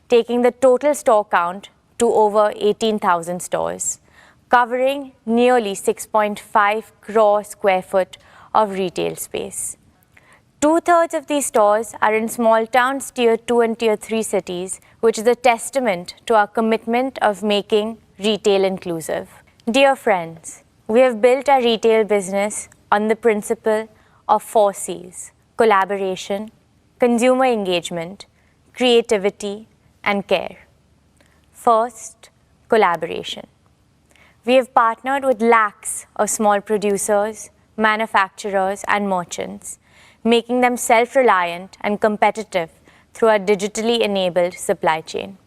taking the total store count to over 18,000 stores, covering nearly 6.5 crore square foot of retail space. 2/3 of these stores are in small towns, tier 2 and tier 3 cities, which is a testament to our commitment of making retail inclusive. Dear friends, we have built our retail business on the principle of 4 C's: collaboration, consumer engagement, creativity, and care. First, collaboration. We have partnered with lakhs of small producers, manufacturers, and merchants, making them self-reliant and competitive through our digitally enabled supply chain.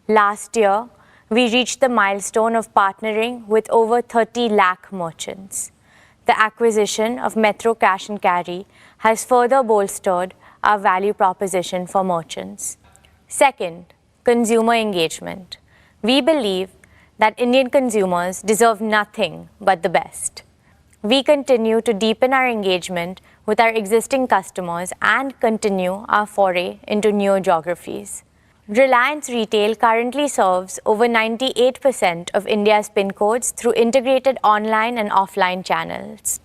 Last year, we reached the milestone of partnering with over 30 lakh merchants. The acquisition of Metro Cash and Carry has further bolstered our value proposition for merchants. Second, consumer engagement. We believe that Indian consumers deserve nothing but the best. We continue to deepen our engagement with our existing customers and continue our foray into new geographies. Reliance Retail currently serves over 98% of India's PIN codes through integrated online and offline channels.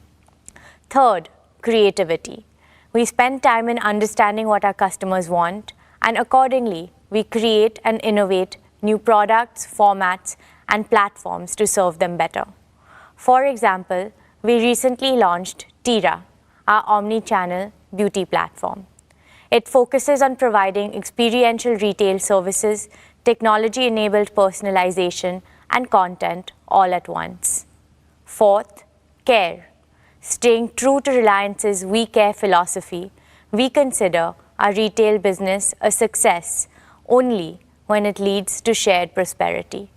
Third, creativity. We spend time in understanding what our customers want, and accordingly, we create and innovate new products, formats, and platforms to serve them better. For example, we recently launched Tira, our omni-channel beauty platform. It focuses on providing experiential retail services, technology-enabled personalization, and content all at once. Fourth, care. Staying true to Reliance's We Care philosophy, we consider our retail business a success only when it leads to shared prosperity,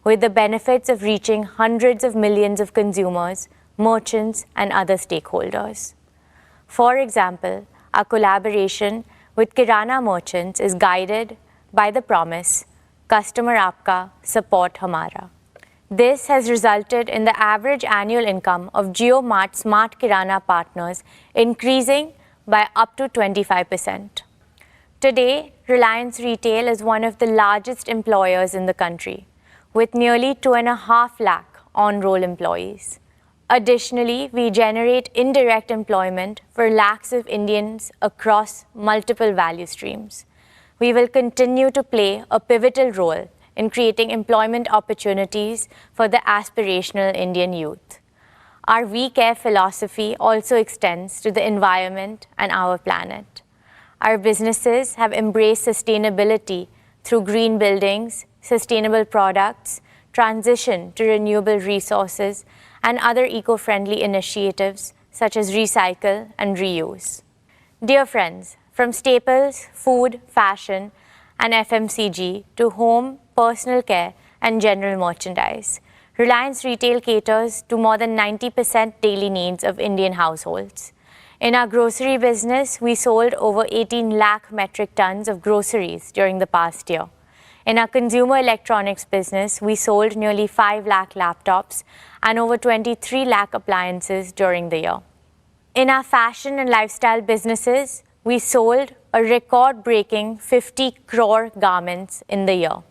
with the benefits of reaching hundreds of millions of consumers, merchants, and other stakeholders. For example, our collaboration with Kirana merchants is guided by the promise, "Customer Aapka, Support Hamara." This has resulted in the average annual income of JioMart Smart Kirana partners increasing by up to 25%. Today, Reliance Retail is one of the largest employers in the country, with nearly 2.5 lakh on-roll employees. Additionally, we generate indirect employment for lakhs of Indians across multiple value streams. We will continue to play a pivotal role in creating employment opportunities for the aspirational Indian youth. Our We Care philosophy also extends to the environment and our planet. Our businesses have embraced sustainability through green buildings, sustainable products, transition to renewable resources, and other eco-friendly initiatives such as recycle and reuse. Dear friends, from staples, food, fashion, and FMCG to home, personal care, and general merchandise, Reliance Retail caters to more than 90% daily needs of Indian households. In our grocery business, we sold over 18 lakh metric tons of groceries during the past year. In our consumer electronics business, we sold nearly 5 lakh laptops and over 23 lakh appliances during the year. In our fashion and lifestyle businesses, we sold a record-breaking 50 crore garments in the year.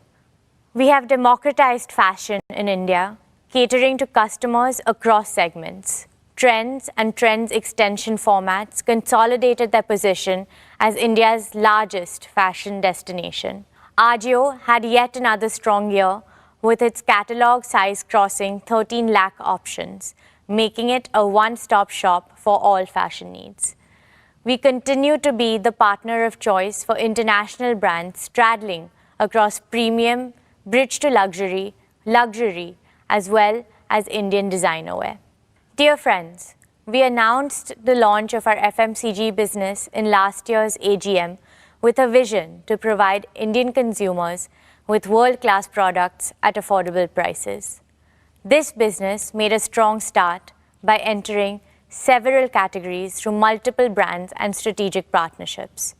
We have democratized fashion in India, catering to customers across segments. Trends and Trends extension formats consolidated their position as India's largest fashion destination. Ajio had yet another strong year with its catalog size crossing 13 lakh options, making it a one-stop shop for all fashion needs. We continue to be the partner of choice for international brands straddling across premium, bridge to luxury, as well as Indian designer wear. Dear friends, we announced the launch of our FMCG business in last year's AGM with a vision to provide Indian consumers with world-class products at affordable prices. This business made a strong start by entering several categories through multiple brands and strategic partnerships.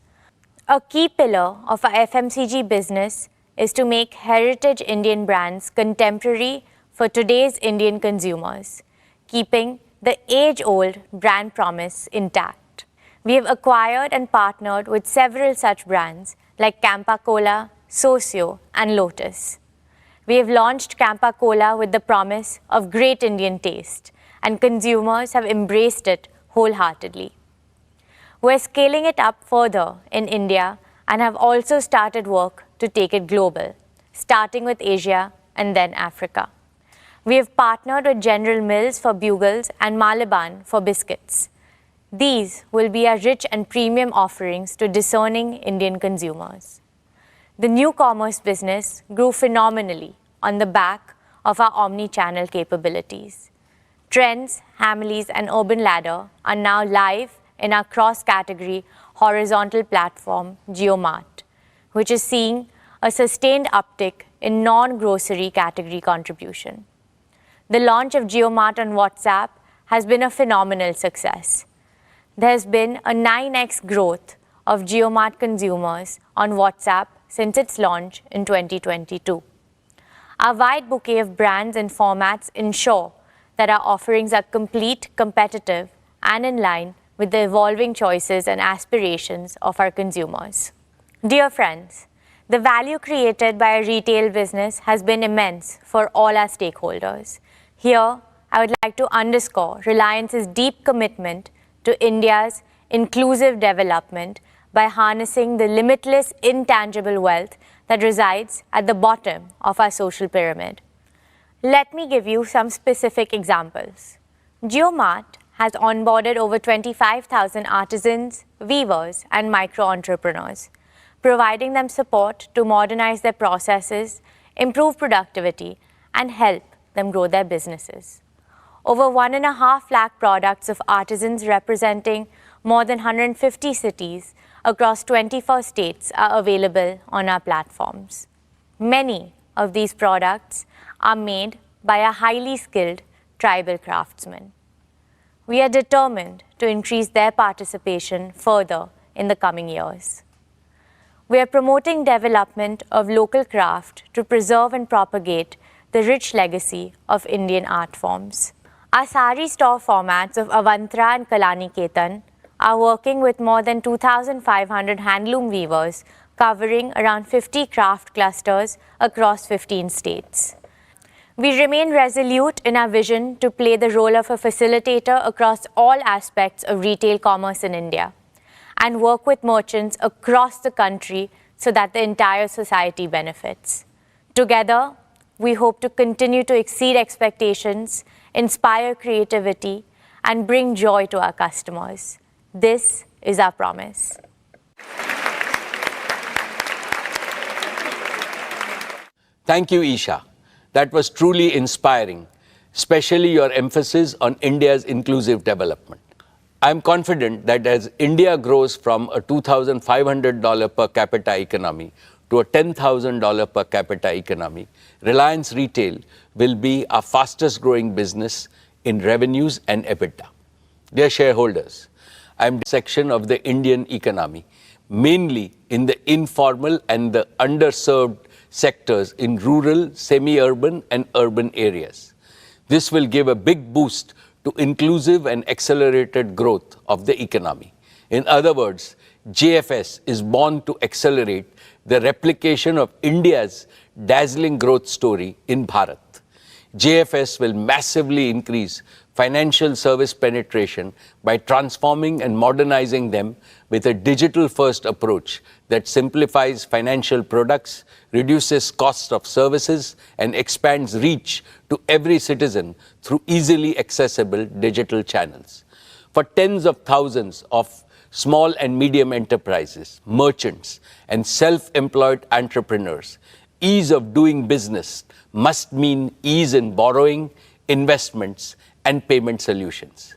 A key pillar of our FMCG business is to make heritage Indian brands contemporary for today's Indian consumers, keeping the age-old brand promise intact. We have acquired and partnered with several such brands like Campa Cola, Socio, and Lotus. We have launched Campa Cola with the promise of great Indian taste, and consumers have embraced it wholeheartedly. We're scaling it up further in India and have also started work to take it global, starting with Asia and then Africa. We have partnered with General Mills for bugles and Malaban for biscuits. These will be our rich and premium offerings to discerning Indian consumers. The new commerce business grew phenomenally on the back of our omni-channel capabilities. Trends, Hamleys, and Urban Ladder are now live in our cross-category horizontal platform, JioMart, which is seeing a sustained uptick in non-grocery category contribution. The launch of JioMart on WhatsApp has been a phenomenal success. There has been a 9x growth of JioMart consumers on WhatsApp since its launch in 2022. Our wide bouquet of brands and formats ensure that our offerings are complete, competitive, and in line with the evolving choices and aspirations of our consumers. Dear friends, the value created by a retail business has been immense for all our stakeholders. Here, I would like to underscore Reliance's deep commitment to India's inclusive development by harnessing the limitless intangible wealth that resides at the bottom of our social pyramid. Let me give you some specific examples. JioMart has onboarded over 25,000 artisans, weavers, and micro-entrepreneurs, providing them support to modernize their processes, improve productivity, and help them grow their businesses. Over 1.5 lakh products of artisans representing more than 150 cities across 24 states are available on our platforms. Many of these products are made by a highly skilled tribal craftsmen. We are determined to increase their participation further in the coming years. We are promoting development of local craft to preserve and propagate the rich legacy of Indian art forms. Our sari store formats of Avantra and Kalaniketan are working with more than 2,500 handloom weavers covering around 50 craft clusters across 15 states. We remain resolute in our vision to play the role of a facilitator across all aspects of retail commerce in India and work with merchants across the country so that the entire society benefits. Together, we hope to continue to exceed expectations, inspire creativity, and bring joy to our customers. This is our promise. Thank you, Isha. That was truly inspiring, especially your emphasis on India's inclusive development. I am confident that as India grows from a $2,500 per capita economy to a $10,000 per capita economy, Reliance Retail will be our fastest growing business in revenues and EBITDA. Dear shareholders, I am in the section of the Indian economy, mainly in the informal and the underserved sectors in rural, semi-urban and urban areas. This will give a big boost to inclusive and accelerated growth of the economy. In other words, JFS is born to accelerate the replication of India's dazzling growth story in Bharat. JFS will massively increase financial service penetration by transforming and modernizing them with a digital-first approach that simplifies financial products, reduces costs of services, and expands reach to every citizen through easily accessible digital channels. For tens of thousands of small and medium enterprises, merchants, and self-employed entrepreneurs, ease of doing business must mean ease in borrowing, investments, and payment solutions.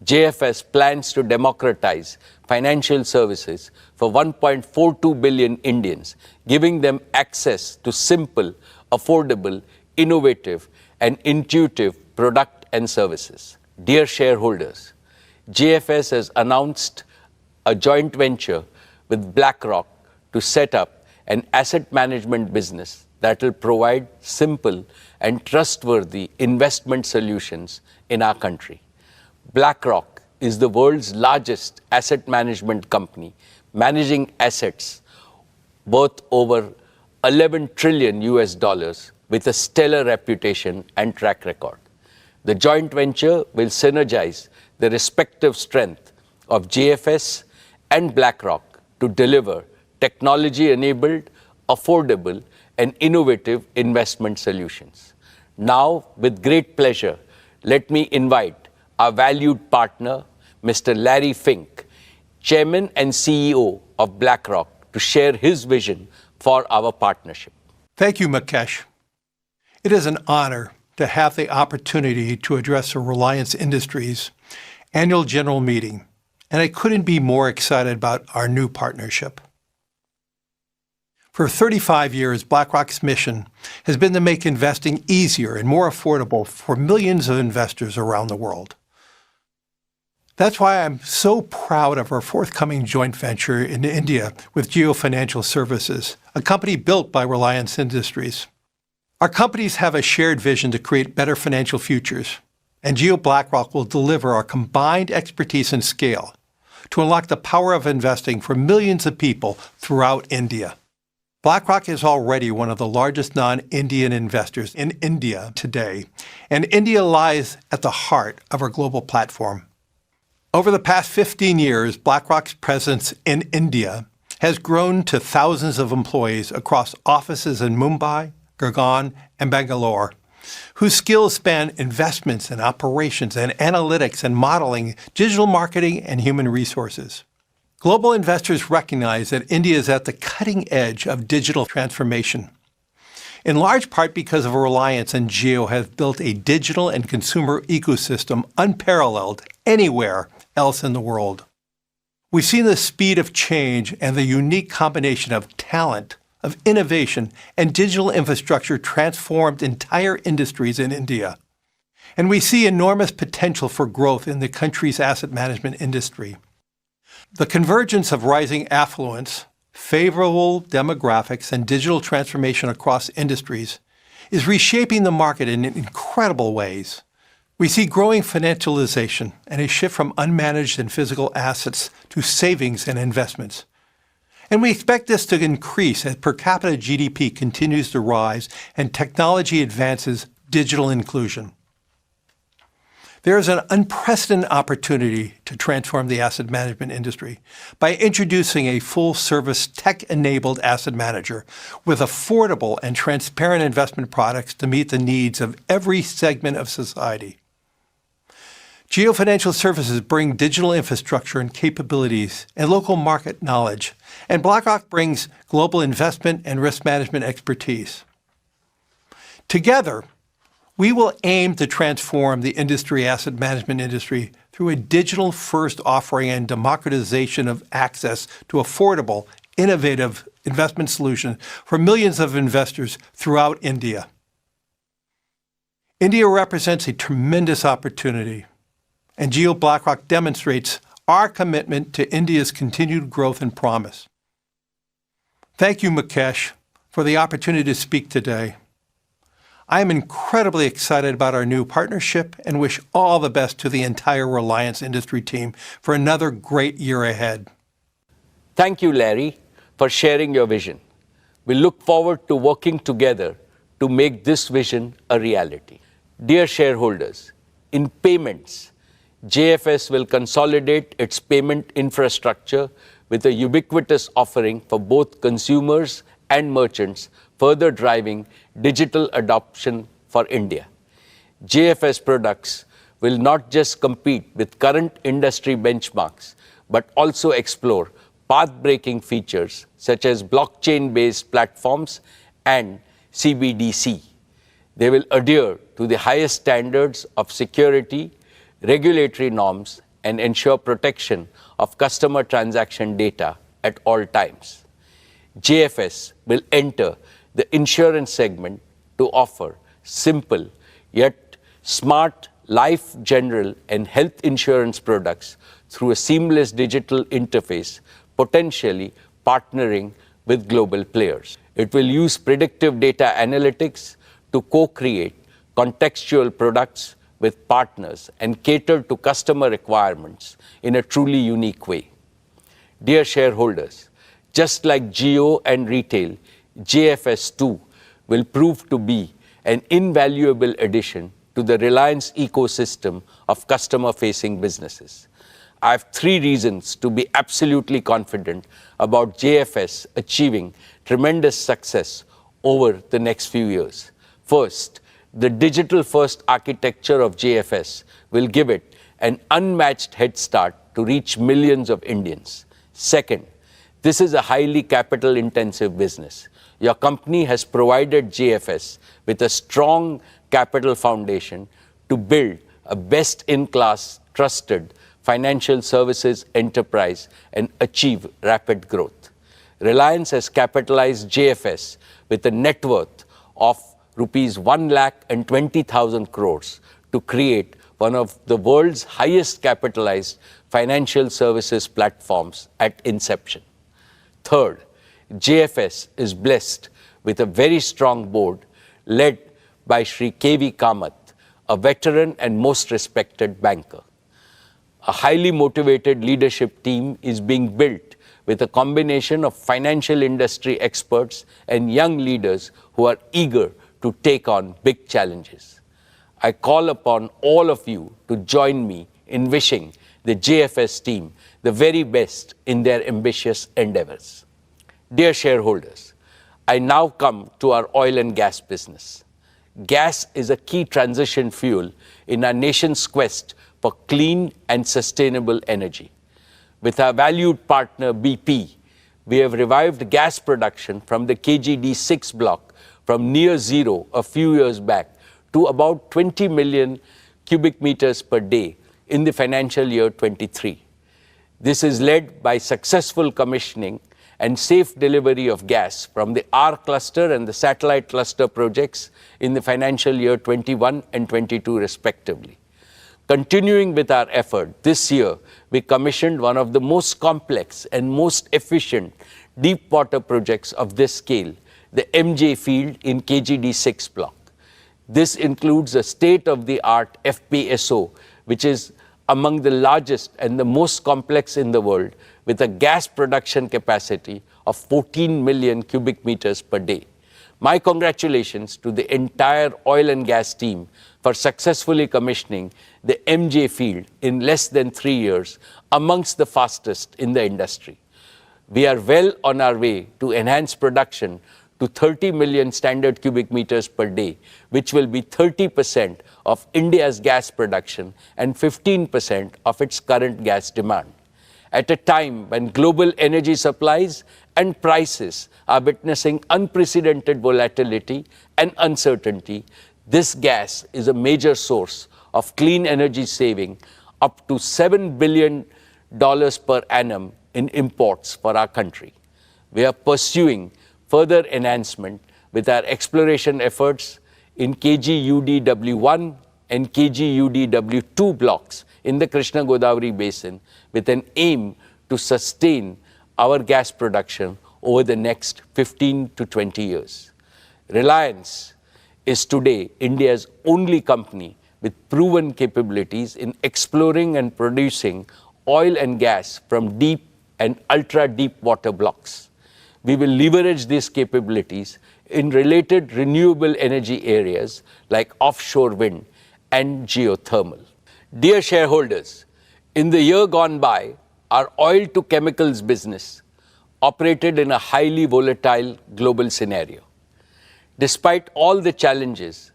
JFS plans to democratize financial services for 1.42 billion Indians, giving them access to simple, affordable, innovative, and intuitive product and services. Dear shareholders, JFS has announced a joint venture with BlackRock to set up an asset management business that will provide simple and trustworthy investment solutions in our country. BlackRock is the world's largest asset management company, managing assets worth over 11 trillion US dollars with a stellar reputation and track record. The joint venture will synergize the respective strength of JFS and BlackRock to deliver technology-enabled, affordable, and innovative investment solutions. Now, with great pleasure, let me invite our valued partner, Mr. Larry Fink, Chairman and CEO of BlackRock, to share his vision for our partnership. Thank you, Mukesh. It is an honor to have the opportunity to address the Reliance Industries annual general meeting, and I couldn't be more excited about our new partnership. For 35 years, BlackRock's mission has been to make investing easier and more affordable for millions of investors around the world. That's why I'm so proud of our forthcoming joint venture in India with Jio Financial Services, a company built by Reliance Industries. Our companies have a shared vision to create better financial futures, and Jio BlackRock will deliver our combined expertise and scale to unlock the power of investing for millions of people throughout India. BlackRock is already one of the largest non-Indian investors in India today, and India lies at the heart of our global platform. Over the past 15 years, BlackRock's presence in India has grown to thousands of employees across offices in Mumbai, Gurgaon, and Bangalore, whose skills span investments and operations and analytics and modeling, digital marketing, and human resources. Global investors recognize that India is at the cutting edge of digital transformation, in large part because of Reliance and Jio have built a digital and consumer ecosystem unparalleled anywhere else in the world. We've seen the speed of change and the unique combination of talent, of innovation, and digital infrastructure transformed entire industries in India. And we see enormous potential for growth in the country's asset management industry. The convergence of rising affluence, favorable demographics, and digital transformation across industries is reshaping the market in incredible ways. We see growing financialization and a shift from unmanaged and physical assets to savings and investments. And we expect this to increase as per capita GDP continues to rise and technology advances digital inclusion. There is an unprecedented opportunity to transform the asset management industry by introducing a full-service tech-enabled asset manager with affordable and transparent investment products to meet the needs of every segment of society. GEO Financial Services bring digital infrastructure and capabilities and local market knowledge, and BlackRock brings global investment and risk management expertise. Together, we will aim to transform the asset management industry through a digital-first offering and democratization of access to affordable, innovative investment solutions for millions of investors throughout India. India represents a tremendous opportunity, and GEO BlackRock demonstrates our commitment to India's continued growth and promise. Thank you, Mukesh, for the opportunity to speak today. I am incredibly excited about our new partnership and wish all the best to the entire Reliance industry team for another great year ahead. Thank you, Larry, for sharing your vision. We look forward to working together to make this vision a reality. Dear shareholders, in payments, JFS will consolidate its payment infrastructure with a ubiquitous offering for both consumers and merchants, further driving digital adoption for India. JFS products will not just compete with current industry benchmarks, but also explore path-breaking features such as blockchain-based platforms and CBDC. They will adhere to the highest standards of security, regulatory norms, and ensure protection of customer transaction data at all times. JFS will enter the insurance segment to offer simple yet smart life, general, and health insurance products through a seamless digital interface, potentially partnering with global players. It will use predictive data analytics to co-create contextual products with partners and cater to customer requirements in a truly unique way. Dear shareholders, just like GEO and retail, JFS too will prove to be an invaluable addition to the Reliance ecosystem of customer-facing businesses. I have 3 reasons to be absolutely confident about JFS achieving tremendous success over the next few years. First, the digital-first architecture of JFS will give it an unmatched head start to reach millions of Indians. Second, this is a highly capital-intensive business. Your company has provided JFS with a strong capital foundation to build a best-in-class, trusted financial services enterprise and achieve rapid growth. Reliance has capitalized JFS with a net worth of rupees 1,20,000 crores to create one of the world's highest capitalized financial services platforms at inception. Third, JFS is blessed with a very strong board led by Shri K.V. Kamath, a veteran and most respected banker. A highly motivated leadership team is being built with a combination of financial industry experts and young leaders who are eager to take on big challenges. I call upon all of you to join me in wishing the JFS team the very best in their ambitious endeavors. Dear shareholders, I now come to our oil and gas business. Gas is a key transition fuel in our nation's quest for clean and sustainable energy. With our valued partner BP, we have revived gas production from the KGD6 block from near zero a few years back to about 20 million cubic meters per day in the financial year 23. This is led by successful commissioning and safe delivery of gas from the R cluster and the satellite cluster projects in the financial year 21 and 22 respectively. Continuing with our effort, this year we commissioned one of the most complex and most efficient deep water projects of this scale, the MJ field in KGD6 block. This includes a state-of-the-art FPSO, which is among the largest and the most complex in the world, with a gas production capacity of 14 million cubic meters per day. My congratulations to the entire oil and gas team for successfully commissioning the MJ field in less than 3 years, amongst the fastest in the industry. We are well on our way to enhance production to 30 million standard cubic meters per day, which will be 30% of India's gas production and 15% of its current gas demand. At a time when global energy supplies and prices are witnessing unprecedented volatility and uncertainty, this gas is a major source of clean energy saving, up to $7 billion per annum in imports for our country. We are pursuing further enhancement with our exploration efforts in KG-UDW1 and KG-UDW2 blocks in the Krishna-Godavari basin, with an aim to sustain our gas production over the next 15 to 20 years. Reliance is today India's only company with proven capabilities in exploring and producing oil and gas from deep and ultra-deep water blocks. We will leverage these capabilities in related renewable energy areas like offshore wind and geothermal. Dear shareholders, in the year gone by, our oil to chemicals business operated in a highly volatile global scenario. Despite all the challenges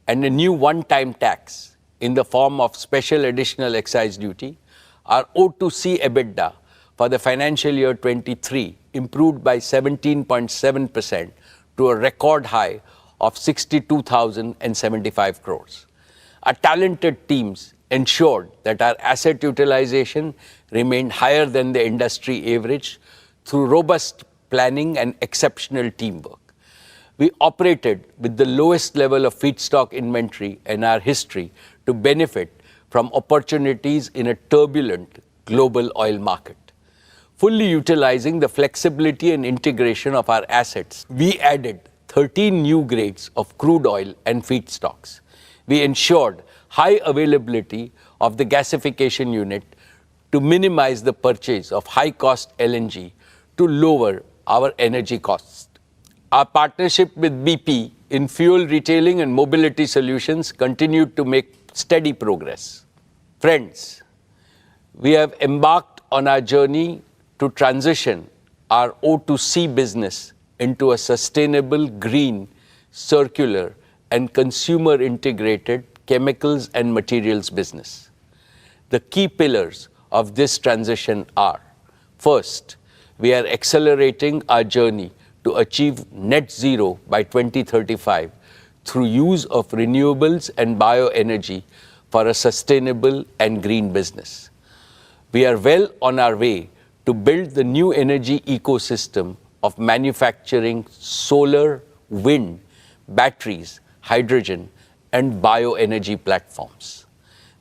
and a new one-time tax in the form of special additional excise duty, our O2C EBITDA for the financial year 23 improved by 17.7% to a record high of 62,075 crores. Our talented teams ensured that our asset utilization remained higher than the industry average through robust planning and exceptional teamwork. We operated with the lowest level of feedstock inventory in our history to benefit from opportunities in a turbulent global oil market. Fully utilizing the flexibility and integration of our assets, we added 13 new grades of crude oil and feedstocks. We ensured high availability of the gasification unit to minimize the purchase of high-cost LNG to lower our energy costs. Our partnership with BP in fuel retailing and mobility solutions continued to make steady progress. Friends, we have embarked on our journey to transition our O2C business into a sustainable, green, circular, and consumer-integrated chemicals and materials business. The key pillars of this transition are: first, we are accelerating our journey to achieve net zero by 2035 through use of renewables and bioenergy for a sustainable and green business. We are well on our way to build the new energy ecosystem of manufacturing solar, wind, batteries, hydrogen, and bioenergy platforms.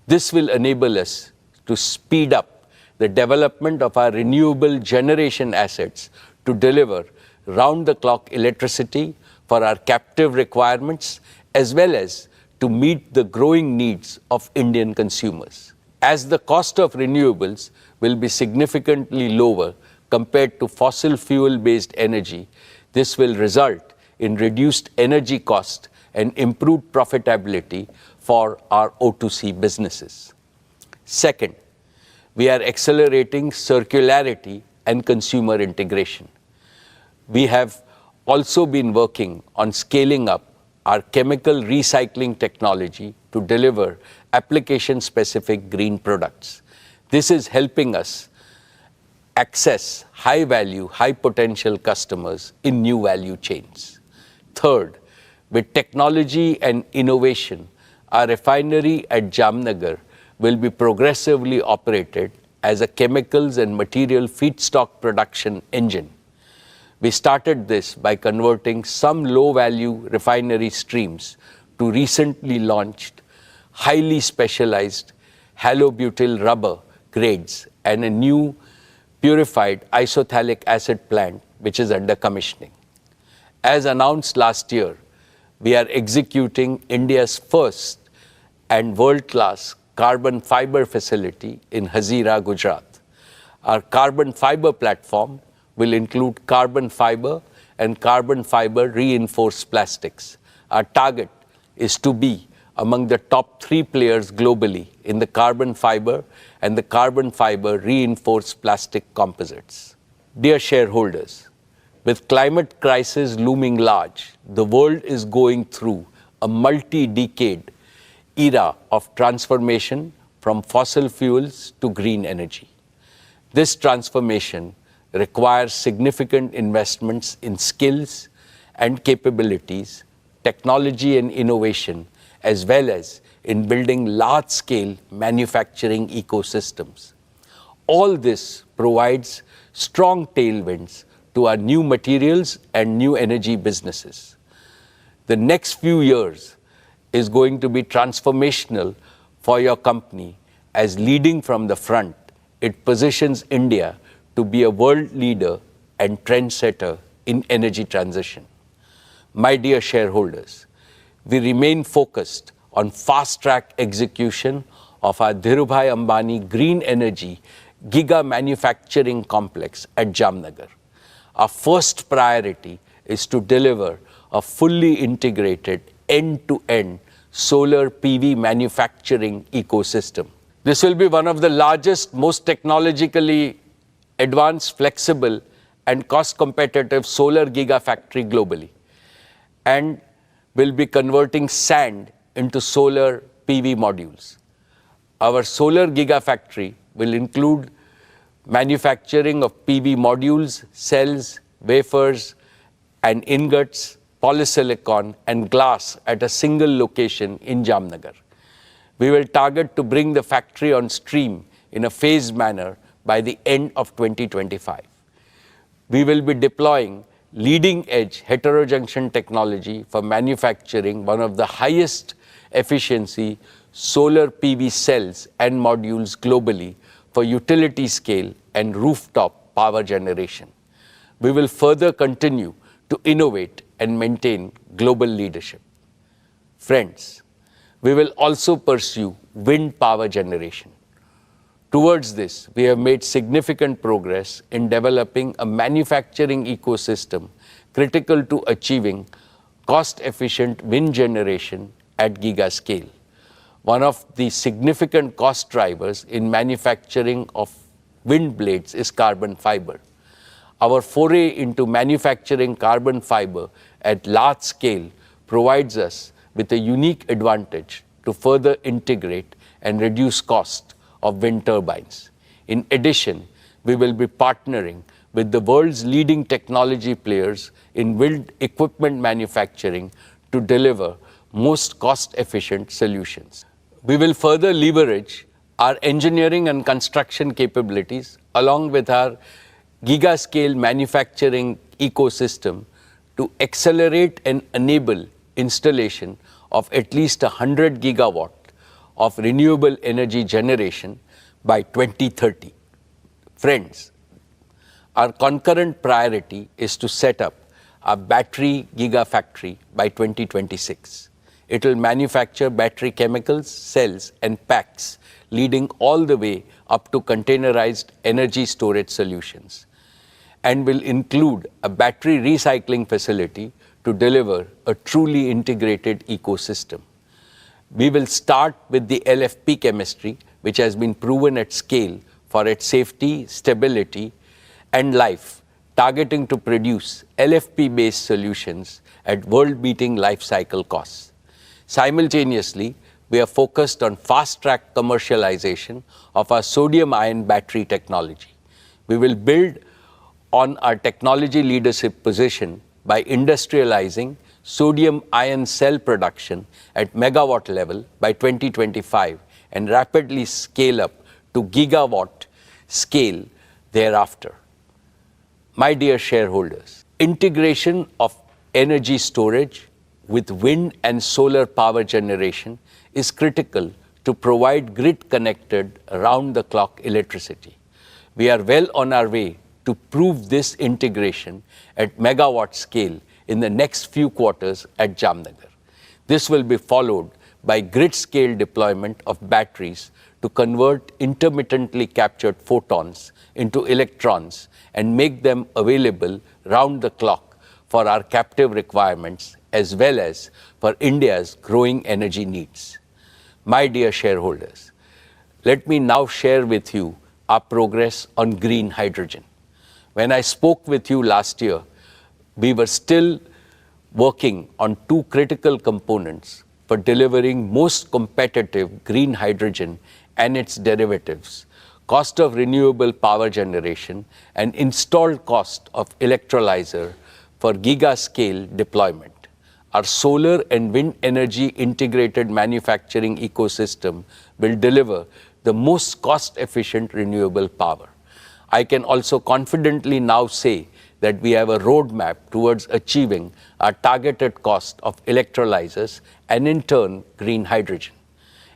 This will enable us to speed up the development of our renewable generation assets to deliver round-the-clock electricity for our captive requirements, as well as to meet the growing needs of Indian consumers. As the cost of renewables will be significantly lower compared to fossil fuel-based energy, this will result in reduced energy cost and improved profitability for our O2C businesses. Second, we are accelerating circularity and consumer integration. We have also been working on scaling up our chemical recycling technology to deliver application-specific green products. This is helping us access high-value, high-potential customers in new value chains. Third, with technology and innovation, our refinery at Jamnagar will be progressively operated as a chemicals and material feedstock production engine. We started this by converting some low-value refinery streams to recently launched, highly specialized halobutyl rubber grades and a new purified isophthalic acid plant, which is under commissioning. As announced last year, we are executing India's first and world-class carbon fiber facility in Hazira, Gujarat. Our carbon fiber platform will include carbon fiber and carbon fiber reinforced plastics. Our target is to be among the top 3 players globally in the carbon fiber and the carbon fiber reinforced plastic composites. Dear shareholders, with climate crisis looming large, the world is going through a multi-decade era of transformation from fossil fuels to green energy. This transformation requires significant investments in skills and capabilities, technology and innovation, as well as in building large-scale manufacturing ecosystems. All this provides strong tailwinds to our new materials and new energy businesses. The next few years is going to be transformational for your company as leading from the front. It positions India to be a world leader and trendsetter in energy transition. My dear shareholders, we remain focused on fast-track execution of our Dhirubhai Ambani Green Energy Giga Manufacturing Complex at Jamnagar. Our first priority is to deliver a fully integrated end-to-end solar PV manufacturing ecosystem. This will be one of the largest, most technologically advanced, flexible, and cost-competitive solar gigafactory globally, and will be converting sand into solar PV modules. Our solar gigafactory will include manufacturing of PV modules, cells, wafers, and ingots, polysilicon, and glass at a single location in Jamnagar. We will target to bring the factory on stream in a phased manner by the end of 2025. We will be deploying leading-edge heterojunction technology for manufacturing one of the highest efficiency solar PV cells and modules globally for utility scale and rooftop power generation. We will further continue to innovate and maintain global leadership. Friends, we will also pursue wind power generation. Towards this, we have made significant progress in developing a manufacturing ecosystem critical to achieving cost-efficient wind generation at giga scale. One of the significant cost drivers in manufacturing of wind blades is carbon fiber. Our foray into manufacturing carbon fiber at large scale provides us with a unique advantage to further integrate and reduce cost of wind turbines. In addition, we will be partnering with the world's leading technology players in wind equipment manufacturing to deliver most cost-efficient solutions. We will further leverage our engineering and construction capabilities along with our giga-scale manufacturing ecosystem to accelerate and enable installation of at least 100 gigawatt of renewable energy generation by 2030. Friends, our concurrent priority is to set up a battery gigafactory by 2026. It will manufacture battery chemicals, cells, and packs, leading all the way up to containerized energy storage solutions, and will include a battery recycling facility to deliver a truly integrated ecosystem. We will start with the LFP chemistry, which has been proven at scale for its safety, stability, and life, targeting to produce LFP-based solutions at world-beating life cycle costs. Simultaneously, we are focused on fast-track commercialization of our sodium-ion battery technology. We will build on our technology leadership position by industrializing sodium-ion cell production at megawatt level by 2025 and rapidly scale up to gigawatt scale thereafter. My dear shareholders, integration of energy storage with wind and solar power generation is critical to provide grid-connected, round-the-clock electricity. We are well on our way to prove this integration at megawatt scale in the next few quarters at Jamnagar. This will be followed by grid-scale deployment of batteries to convert intermittently captured photons into electrons and make them available round the clock for our captive requirements as well as for India's growing energy needs. My dear shareholders, let me now share with you our progress on green hydrogen. When I spoke with you last year, we were still working on two critical components for delivering most competitive green hydrogen and its derivatives, cost of renewable power generation and installed cost of electrolyzer for giga-scale deployment. Our solar and wind energy integrated manufacturing ecosystem will deliver the most cost-efficient renewable power. I can also confidently now say that we have a roadmap towards achieving our targeted cost of electrolyzers and in turn green hydrogen.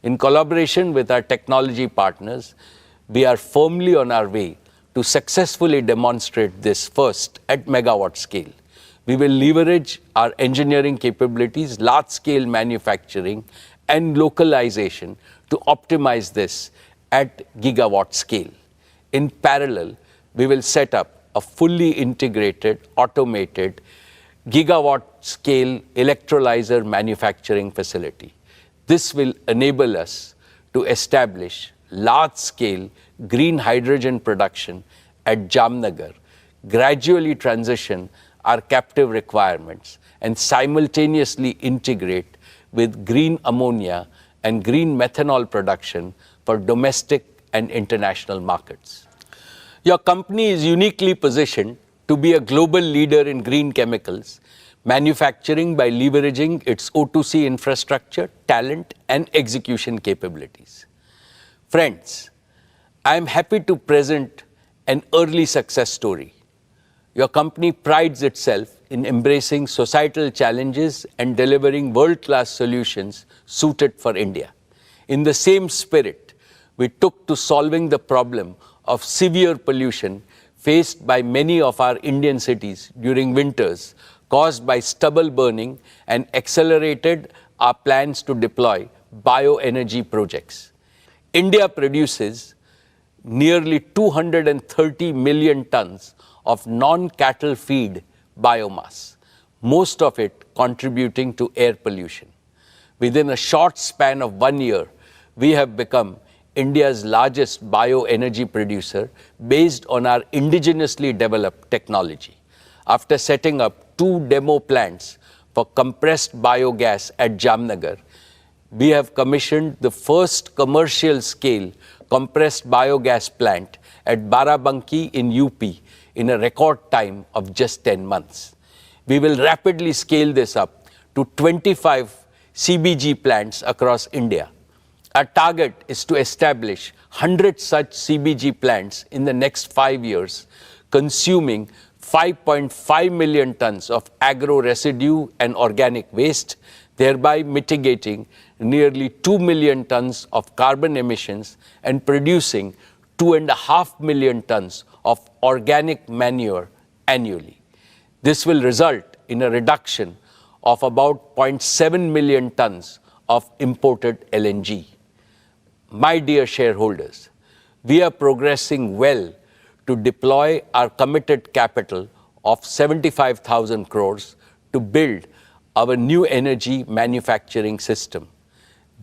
In collaboration with our technology partners, we are firmly on our way to successfully demonstrate this first at megawatt scale. We will leverage our engineering capabilities, large-scale manufacturing, and localization to optimize this at gigawatt scale. In parallel, we will set up a fully integrated, automated, gigawatt-scale electrolyzer manufacturing facility. This will enable us to establish large-scale green hydrogen production at Jamnagar, gradually transition our captive requirements, and simultaneously integrate with green ammonia and green methanol production for domestic and international markets. Your company is uniquely positioned to be a global leader in green chemicals, manufacturing by leveraging its O2C infrastructure, talent, and execution capabilities. Friends, I am happy to present an early success story. Your company prides itself in embracing societal challenges and delivering world-class solutions suited for India. In the same spirit, we took to solving the problem of severe pollution faced by many of our Indian cities during winters caused by stubble burning and accelerated our plans to deploy bioenergy projects. India produces nearly 230 million tons of non-cattle feed biomass, most of it contributing to air pollution. Within a short span of 1 year, we have become India's largest bioenergy producer based on our indigenously developed technology. After setting up 2 demo plants for compressed biogas at Jamnagar, we have commissioned the first commercial-scale compressed biogas plant at Barabanki in UP in a record time of just 10 months. We will rapidly scale this up to 25 CBG plants across India. Our target is to establish 100 such CBG plants in the next 5 years, consuming 5.5 million tons of agro residue and organic waste, thereby mitigating nearly 2 million tons of carbon emissions and producing 2.5 million tons of organic manure annually. This will result in a reduction of about 0.7 million tons of imported LNG. My dear shareholders, we are progressing well to deploy our committed capital of 75,000 crores to build our new energy manufacturing system.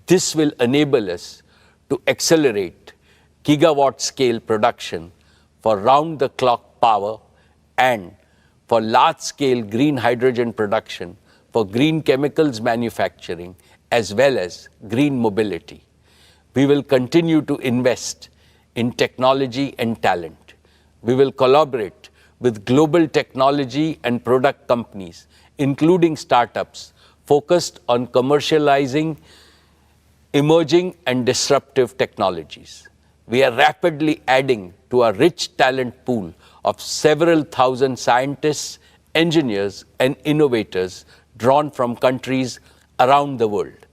This will enable us to accelerate gigawatt-scale production for round-the-clock power and for large-scale green hydrogen production for green chemicals manufacturing as well as green mobility. We will continue to invest in technology and talent. We will collaborate with global technology and product companies, including startups, focused on commercializing emerging and disruptive technologies. We are rapidly adding to our rich talent pool of several thousand scientists, engineers, and innovators drawn from countries around the world.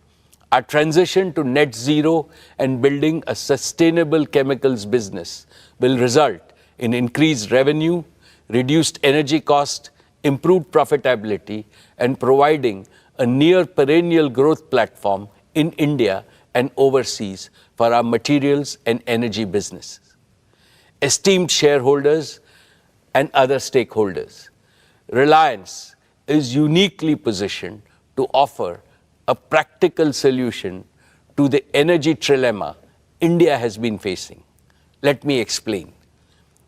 Our transition to net zero and building a sustainable chemicals business will result in increased revenue, reduced energy cost, improved profitability, and providing a near perennial growth platform in India and overseas for our materials and energy businesses. Esteemed shareholders and other stakeholders, Reliance is uniquely positioned to offer a practical solution to the energy trilemma India has been facing. Let me explain.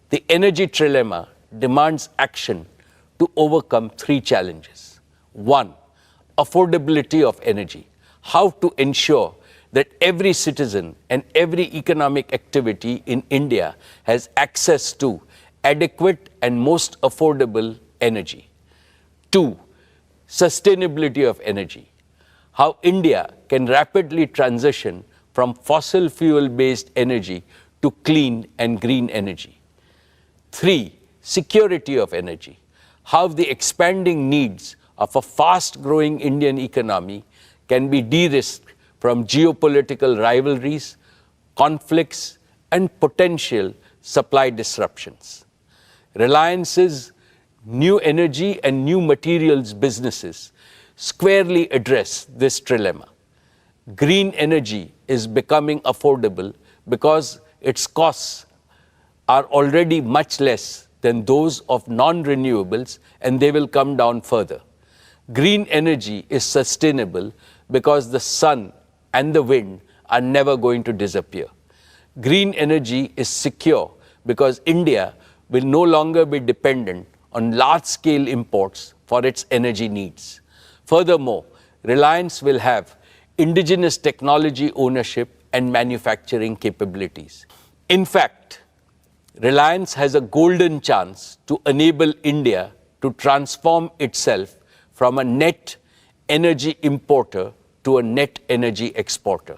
The energy trilemma demands action to overcome three challenges. One, affordability of energy. How to ensure that every citizen and every economic activity in India has access to adequate and most affordable energy. Two, sustainability of energy. How India can rapidly transition from fossil fuel-based energy to clean and green energy. Three, security of energy. How the expanding needs of a fast-growing Indian economy can be de-risked from geopolitical rivalries, conflicts, and potential supply disruptions. Reliance's new energy and new materials businesses squarely address this trilemma. Green energy is becoming affordable because its costs are already much less than those of non-renewables, and they will come down further. Green energy is sustainable because the sun and the wind are never going to disappear. Green energy is secure because India will no longer be dependent on large-scale imports for its energy needs. Furthermore, Reliance will have indigenous technology ownership and manufacturing capabilities. In fact, Reliance has a golden chance to enable India to transform itself from a net energy importer to a net energy exporter.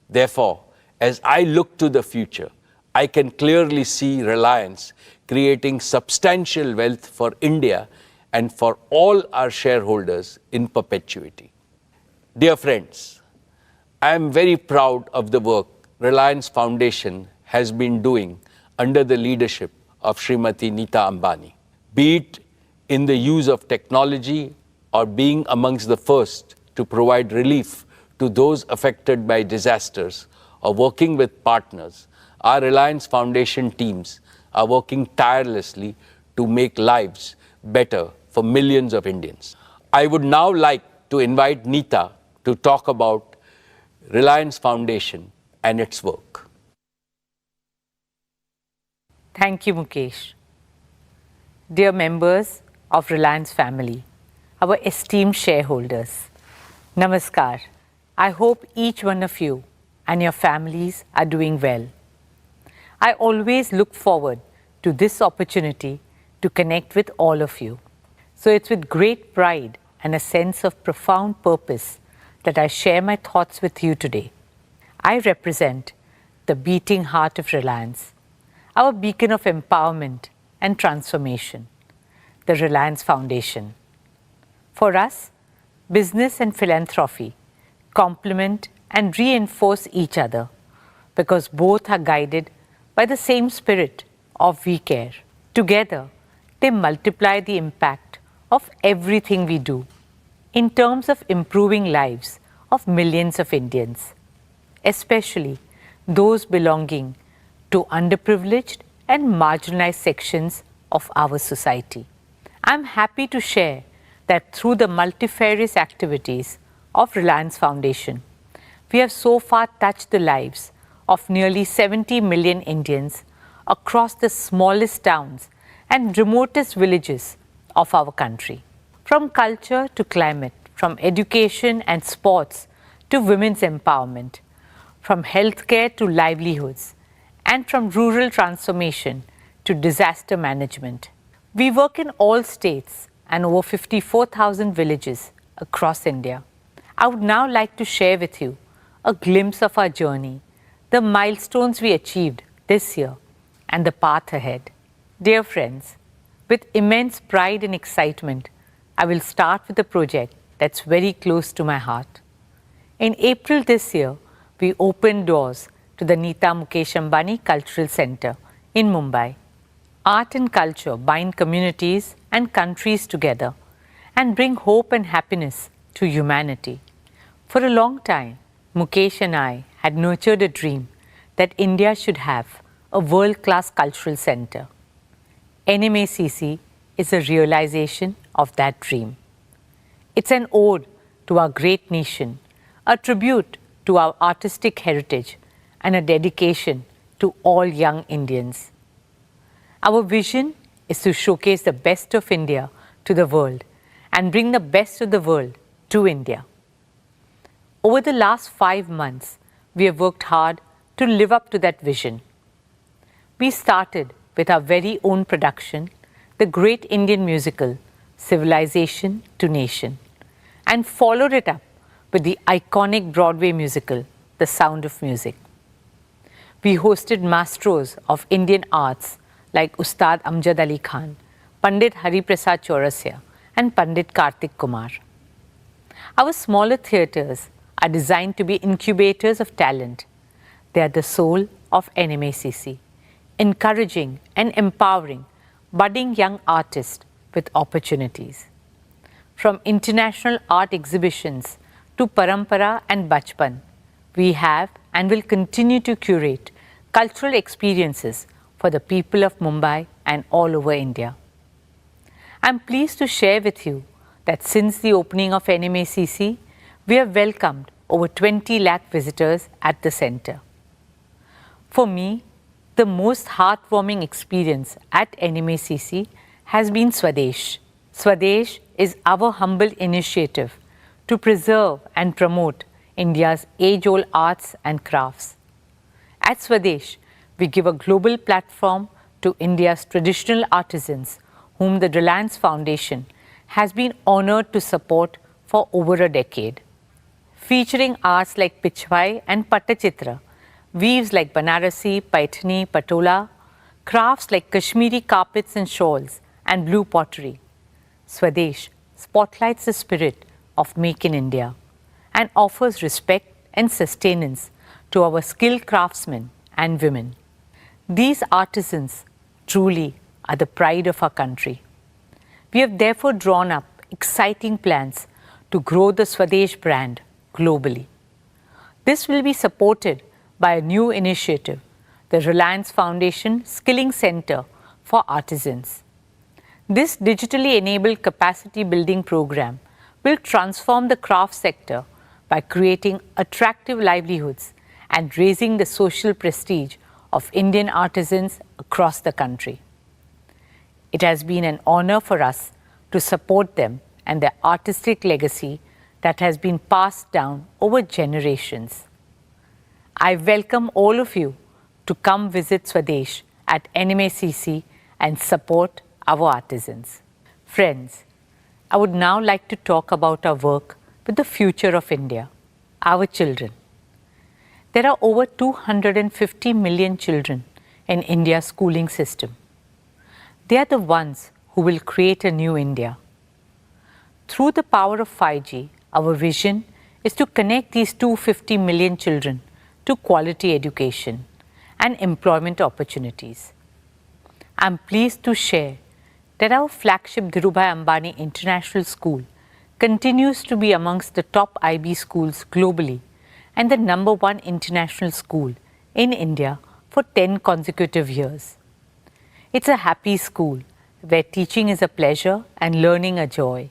Therefore, as I look to the future, I can clearly see Reliance creating substantial wealth for India and for all our shareholders in perpetuity. Dear friends, I am very proud of the work Reliance Foundation has been doing under the leadership of Srimati Neeta Ambani, be it in the use of technology or being amongst the first to provide relief to those affected by disasters or working with partners. Our Reliance Foundation teams are working tirelessly to make lives better for millions of Indians. I would now like to invite Neeta to talk about Reliance Foundation and its work. Thank you, Mukesh. Dear members of Reliance family, our esteemed shareholders, Namaskar. I hope each one of you and your families are doing well. I always look forward to this opportunity to connect with all of you. So it's with great pride and a sense of profound purpose that I share my thoughts with you today. I represent the beating heart of Reliance, our beacon of empowerment and transformation, the Reliance Foundation. For us, business and philanthropy complement and reinforce each other because both are guided by the same spirit of we care. Together, they multiply the impact of everything we do in terms of improving lives of millions of Indians, especially those belonging to underprivileged and marginalized sections of our society. I'm happy to share that through the multifarious activities of Reliance Foundation, we have so far touched the lives of nearly 70 million Indians across the smallest towns and remotest villages of our country. From culture to climate, from education and sports to women's empowerment, from healthcare to livelihoods, and from rural transformation to disaster management. We work in all states and over 54,000 villages across India. I would now like to share with you a glimpse of our journey, the milestones we achieved this year, and the path ahead. Dear friends, with immense pride and excitement, I will start with a project that's very close to my heart. In April this year, we opened doors to the Mukesh Ambani Cultural Center in Mumbai. Art and culture bind communities and countries together and bring hope and happiness to humanity. For a long time, Mukesh and I had nurtured a dream that India should have a world-class cultural center. NMACC is a realization of that dream. It's an ode to our great nation, a tribute to our artistic heritage, and a dedication to all young Indians. Our vision is to showcase the best of India to the world and bring the best of the world to India. Over the last 5 months, we have worked hard to live up to that vision. We started with our very own production, the great Indian musical, Civilization to Nation, and followed it up with the iconic Broadway musical, The Sound of Music. We hosted maestros of Indian arts like Ustad Amjad Ali Khan, Pandit Hari Prasad Chaurasya, and Pandit Kartik Kumar. Our smaller theatres are designed to be incubators of talent. They are the soul of NMACC, encouraging and empowering budding young artists with opportunities. From international art exhibitions to Parampara and Bachpan, we have and will continue to curate cultural experiences for the people of Mumbai and all over India. I'm pleased to share with you that since the opening of NMACC, we have welcomed over 20 lakh visitors at the centre. For me, the most heartwarming experience at NMACC has been Swadesh. Swadesh is our humble initiative to preserve and promote India's age-old arts and crafts. At Swadesh, we give a global platform to India's traditional artisans whom the Reliance Foundation has been honoured to support for over a decade. Featuring arts like Pichwai and Pattachitra, weaves like Banarasi, Paithani, Patola, crafts like Kashmiri carpets and shawls, and blue pottery. Swadesh spotlights the spirit of Make in India and offers respect and sustenance to our skilled craftsmen and women. These artisans truly are the pride of our country. We have therefore drawn up exciting plans to grow the Swadesh brand globally. This will be supported by a new initiative, the Reliance Foundation Skilling Centre for Artisans. This digitally enabled capacity building program will transform the craft sector by creating attractive livelihoods and raising the social prestige of Indian artisans across the country. It has been an honor for us to support them and their artistic legacy that has been passed down over generations. I welcome all of you to come visit Swadesh at NMACC and support our artisans. Friends, I would now like to talk about our work with the future of India, our children. There are over 250 million children in India's schooling system. They are the ones who will create a new India. Through the power of 5G, our vision is to connect these 250 million children to quality education and employment opportunities. I'm pleased to share that our flagship Dhirubhai Ambani International School continues to be amongst the top IB schools globally and the #1 international school in India for 10 consecutive years. It's a happy school where teaching is a pleasure and learning a joy.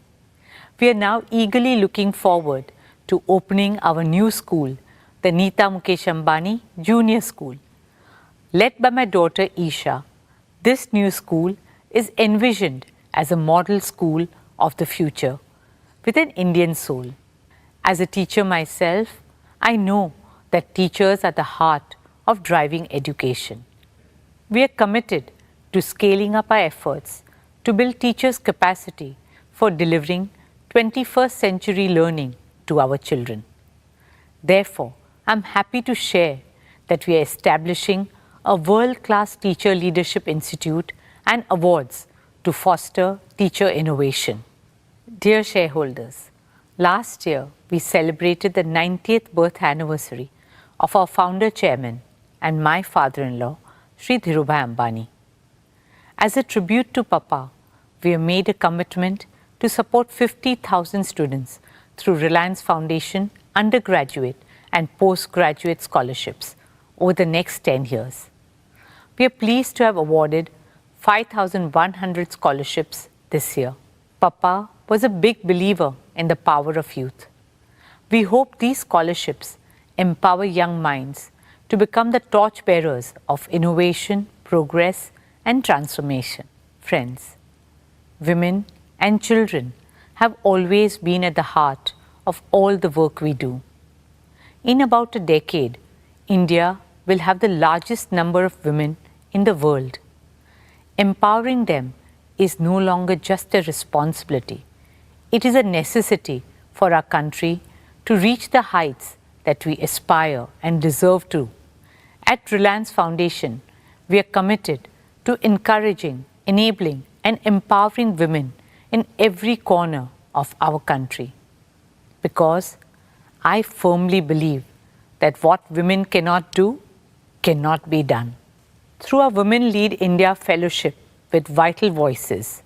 We are now eagerly looking forward to opening our new school, the Neeta Mukesh Ambani Junior School. Led by my daughter Isha, this new school is envisioned as a model school of the future with an Indian soul. As a teacher myself, I know that teachers are the heart of driving education. We are committed to scaling up our efforts to build teachers' capacity for delivering 21st century learning to our children. Therefore, I'm happy to share that we are establishing a world-class teacher leadership institute and awards to foster teacher innovation. Dear shareholders, last year we celebrated the 90th birth anniversary of our founder chairman and my father-in-law, Shri Dhirubhai Ambani. As a tribute to Papa, we have made a commitment to support 50,000 students through Reliance Foundation undergraduate and postgraduate scholarships over the next 10 years. We are pleased to have awarded 5,100 scholarships this year. Papa was a big believer in the power of youth. We hope these scholarships empower young minds to become the torchbearers of innovation, progress, and transformation. Friends, women and children have always been at the heart of all the work we do. In about a decade, India will have the largest number of women in the world. Empowering them is no longer just a responsibility. It is a necessity for our country to reach the heights that we aspire and deserve to. At Reliance Foundation, we are committed to encouraging, enabling, and empowering women in every corner of our country. Because I firmly believe that what women cannot do cannot be done. Through our Women Lead India Fellowship with Vital Voices,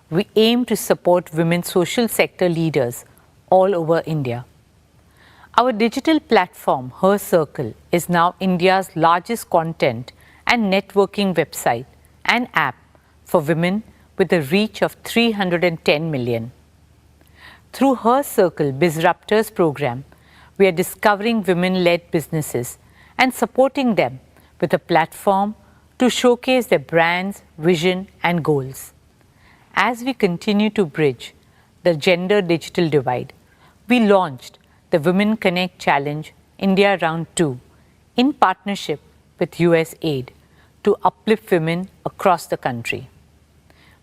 we aim to support women social sector leaders all over India. Our digital platform, Her Circle, is now India's largest content and networking website and app for women with a reach of 310 million. Through Her Circle Bizruptors program, we are discovering women-led businesses and supporting them with a platform to showcase their brands, vision, and goals. As we continue to bridge the gender digital divide, we launched the Women Connect Challenge India Round 2 in partnership with USAID to uplift women across the country.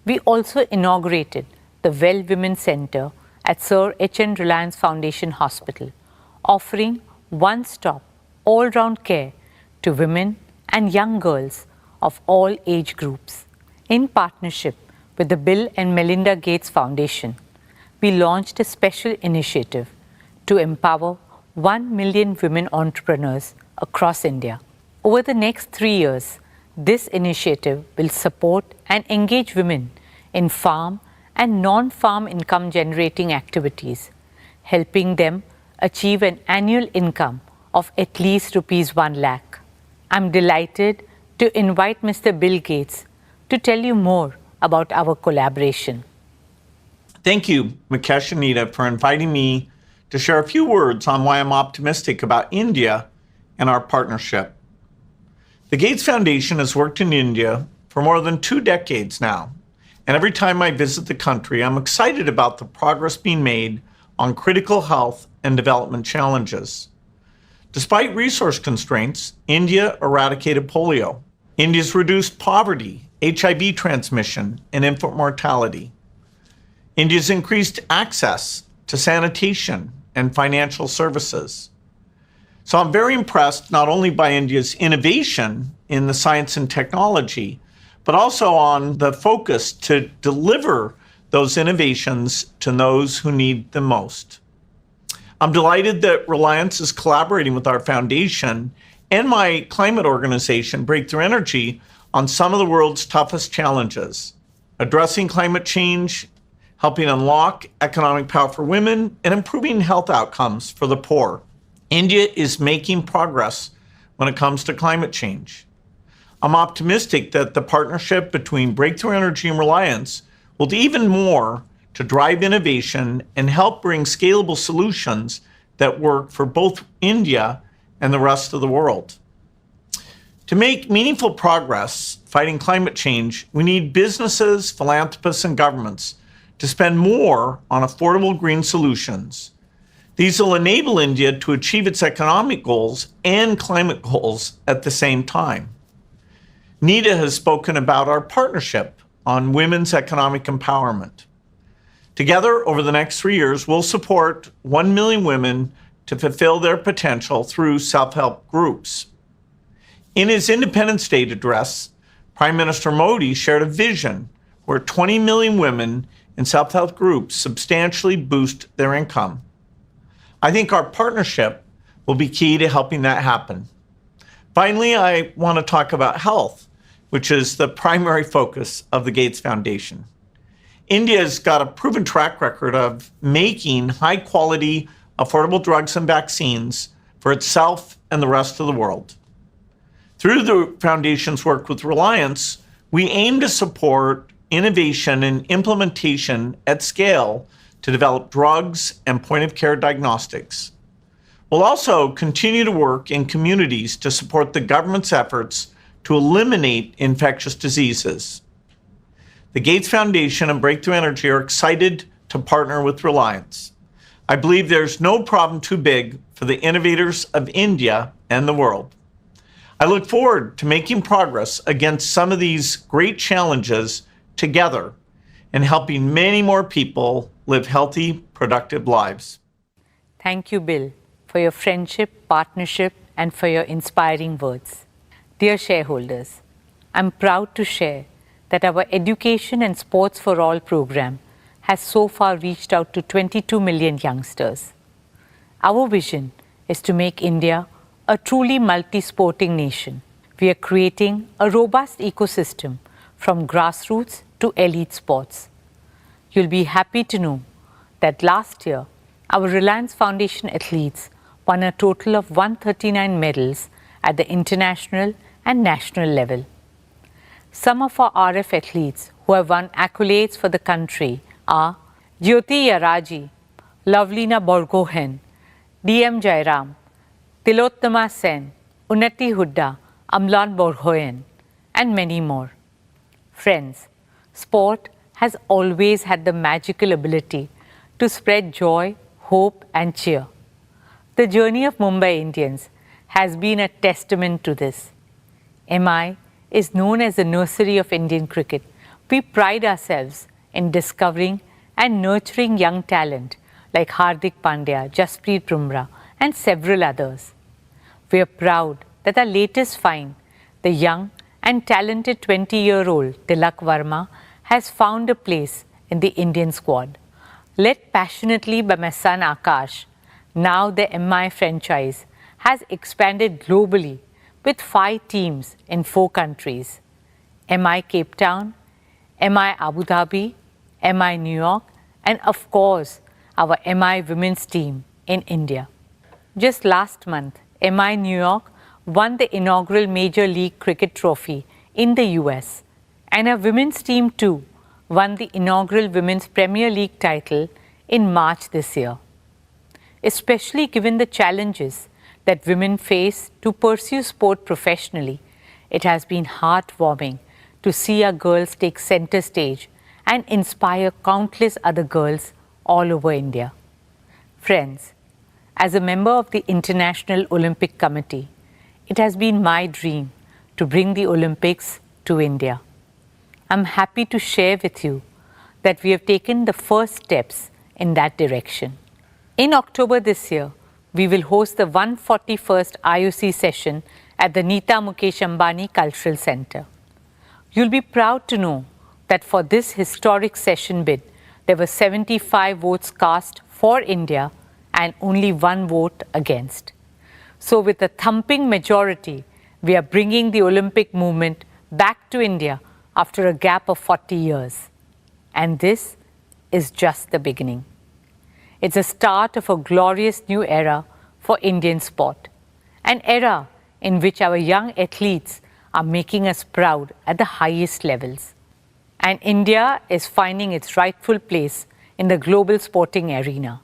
We also inaugurated the Well Women Center at Sir H.N. Reliance Foundation Hospital, offering one-stop, all-round care to women and young girls of all age groups. In partnership with the Bill and Melinda Gates Foundation, we launched a special initiative to empower 1 million women entrepreneurs across India. Over the next 3 years, this initiative will support and engage women in farm and non-farm income generating activities, helping them achieve an annual income of at least ₹1 lakh. I'm delighted to invite Mr. Bill Gates to tell you more about our collaboration. Thank you, Mukesh and Nita, for inviting me to share a few words on why I'm optimistic about India and our partnership. The Gates Foundation has worked in India for more than 2 decades now, and every time I visit the country, I'm excited about the progress being made on critical health and development challenges. Despite resource constraints, India eradicated polio. India's reduced poverty, HIV transmission, and infant mortality. India's increased access to sanitation and financial services. So I'm very impressed not only by India's innovation in the science and technology, but also on the focus to deliver those innovations to those who need them most. I'm delighted that Reliance is collaborating with our foundation and my climate organization, Breakthrough Energy, on some of the world's toughest challenges, addressing climate change, helping unlock economic power for women, and improving health outcomes for the poor. India is making progress when it comes to climate change. I'm optimistic that the partnership between Breakthrough Energy and Reliance will do even more to drive innovation and help bring scalable solutions that work for both India and the rest of the world. To make meaningful progress fighting climate change, we need businesses, philanthropists, and governments to spend more on affordable green solutions. These will enable India to achieve its economic goals and climate goals at the same time. Nita has spoken about our partnership on women's economic empowerment. Together, over the next 3 years, we'll support 1 million women to fulfill their potential through self-help groups. In his Independence Day address, Prime Minister Modi shared a vision where 20 million women in self-help groups substantially boost their income. I think our partnership will be key to helping that happen. Finally, I want to talk about health, which is the primary focus of the Gates Foundation. India's got a proven track record of making high-quality, affordable drugs and vaccines for itself and the rest of the world. Through the Foundation's work with Reliance, we aim to support innovation and implementation at scale to develop drugs and point-of-care diagnostics. We'll also continue to work in communities to support the government's efforts to eliminate infectious diseases. The Gates Foundation and Breakthrough Energy are excited to partner with Reliance. I believe there's no problem too big for the innovators of India and the world. I look forward to making progress against some of these great challenges together and helping many more people live healthy, productive lives. Thank you, Bill, for your friendship, partnership, and for your inspiring words. Dear shareholders, I'm proud to share that our Education and Sports for All program has so far reached out to 22 million youngsters. Our vision is to make India a truly multi-sporting nation. We are creating a robust ecosystem from grassroots to elite sports. You'll be happy to know that last year, our Reliance Foundation athletes won a total of 139 medals at the international and national level. Some of our RF athletes who have won accolades for the country are Jyoti Yaraji, Lovelina Borgohen, DM Jairam, Tilottama Sen, Unnati Hudda, Amlan Borgohen, and many more. Friends, sport has always had the magical ability to spread joy, hope, and cheer. The journey of Mumbai Indians has been a testament to this. MI is known as the nursery of Indian cricket. We pride ourselves in discovering and nurturing young talent like Hardik Pandya, Jasprit Bumrah, and several others. We are proud that our latest find, the young and talented 20-year-old Tilak Verma, has found a place in the Indian squad. Led passionately by my son Akash, now the MI franchise has expanded globally with 5 teams in 4 countries: MI Cape Town, MI Abu Dhabi, MI New York, and of course, our MI women's team in India. Just last month, MI New York won the inaugural Major League Cricket trophy in the US, and our women's team too won the inaugural Women's Premier League title in March this year. Especially given the challenges that women face to pursue sport professionally, it has been heartwarming to see our girls take center stage and inspire countless other girls all over India. Friends, as a member of the International Olympic Committee, it has been my dream to bring the Olympics to India. I'm happy to share with you that we have taken the first steps in that direction. In October this year, we will host the 141st IOC session at the Neeta Mukesh Ambani Cultural Center. You'll be proud to know that for this historic session bid, there were 75 votes cast for India and only 1 vote against. So with a thumping majority, we are bringing the Olympic movement back to India after a gap of 40 years. And this is just the beginning. It's the start of a glorious new era for Indian sport, an era in which our young athletes are making us proud at the highest levels. And India is finding its rightful place in the global sporting arena.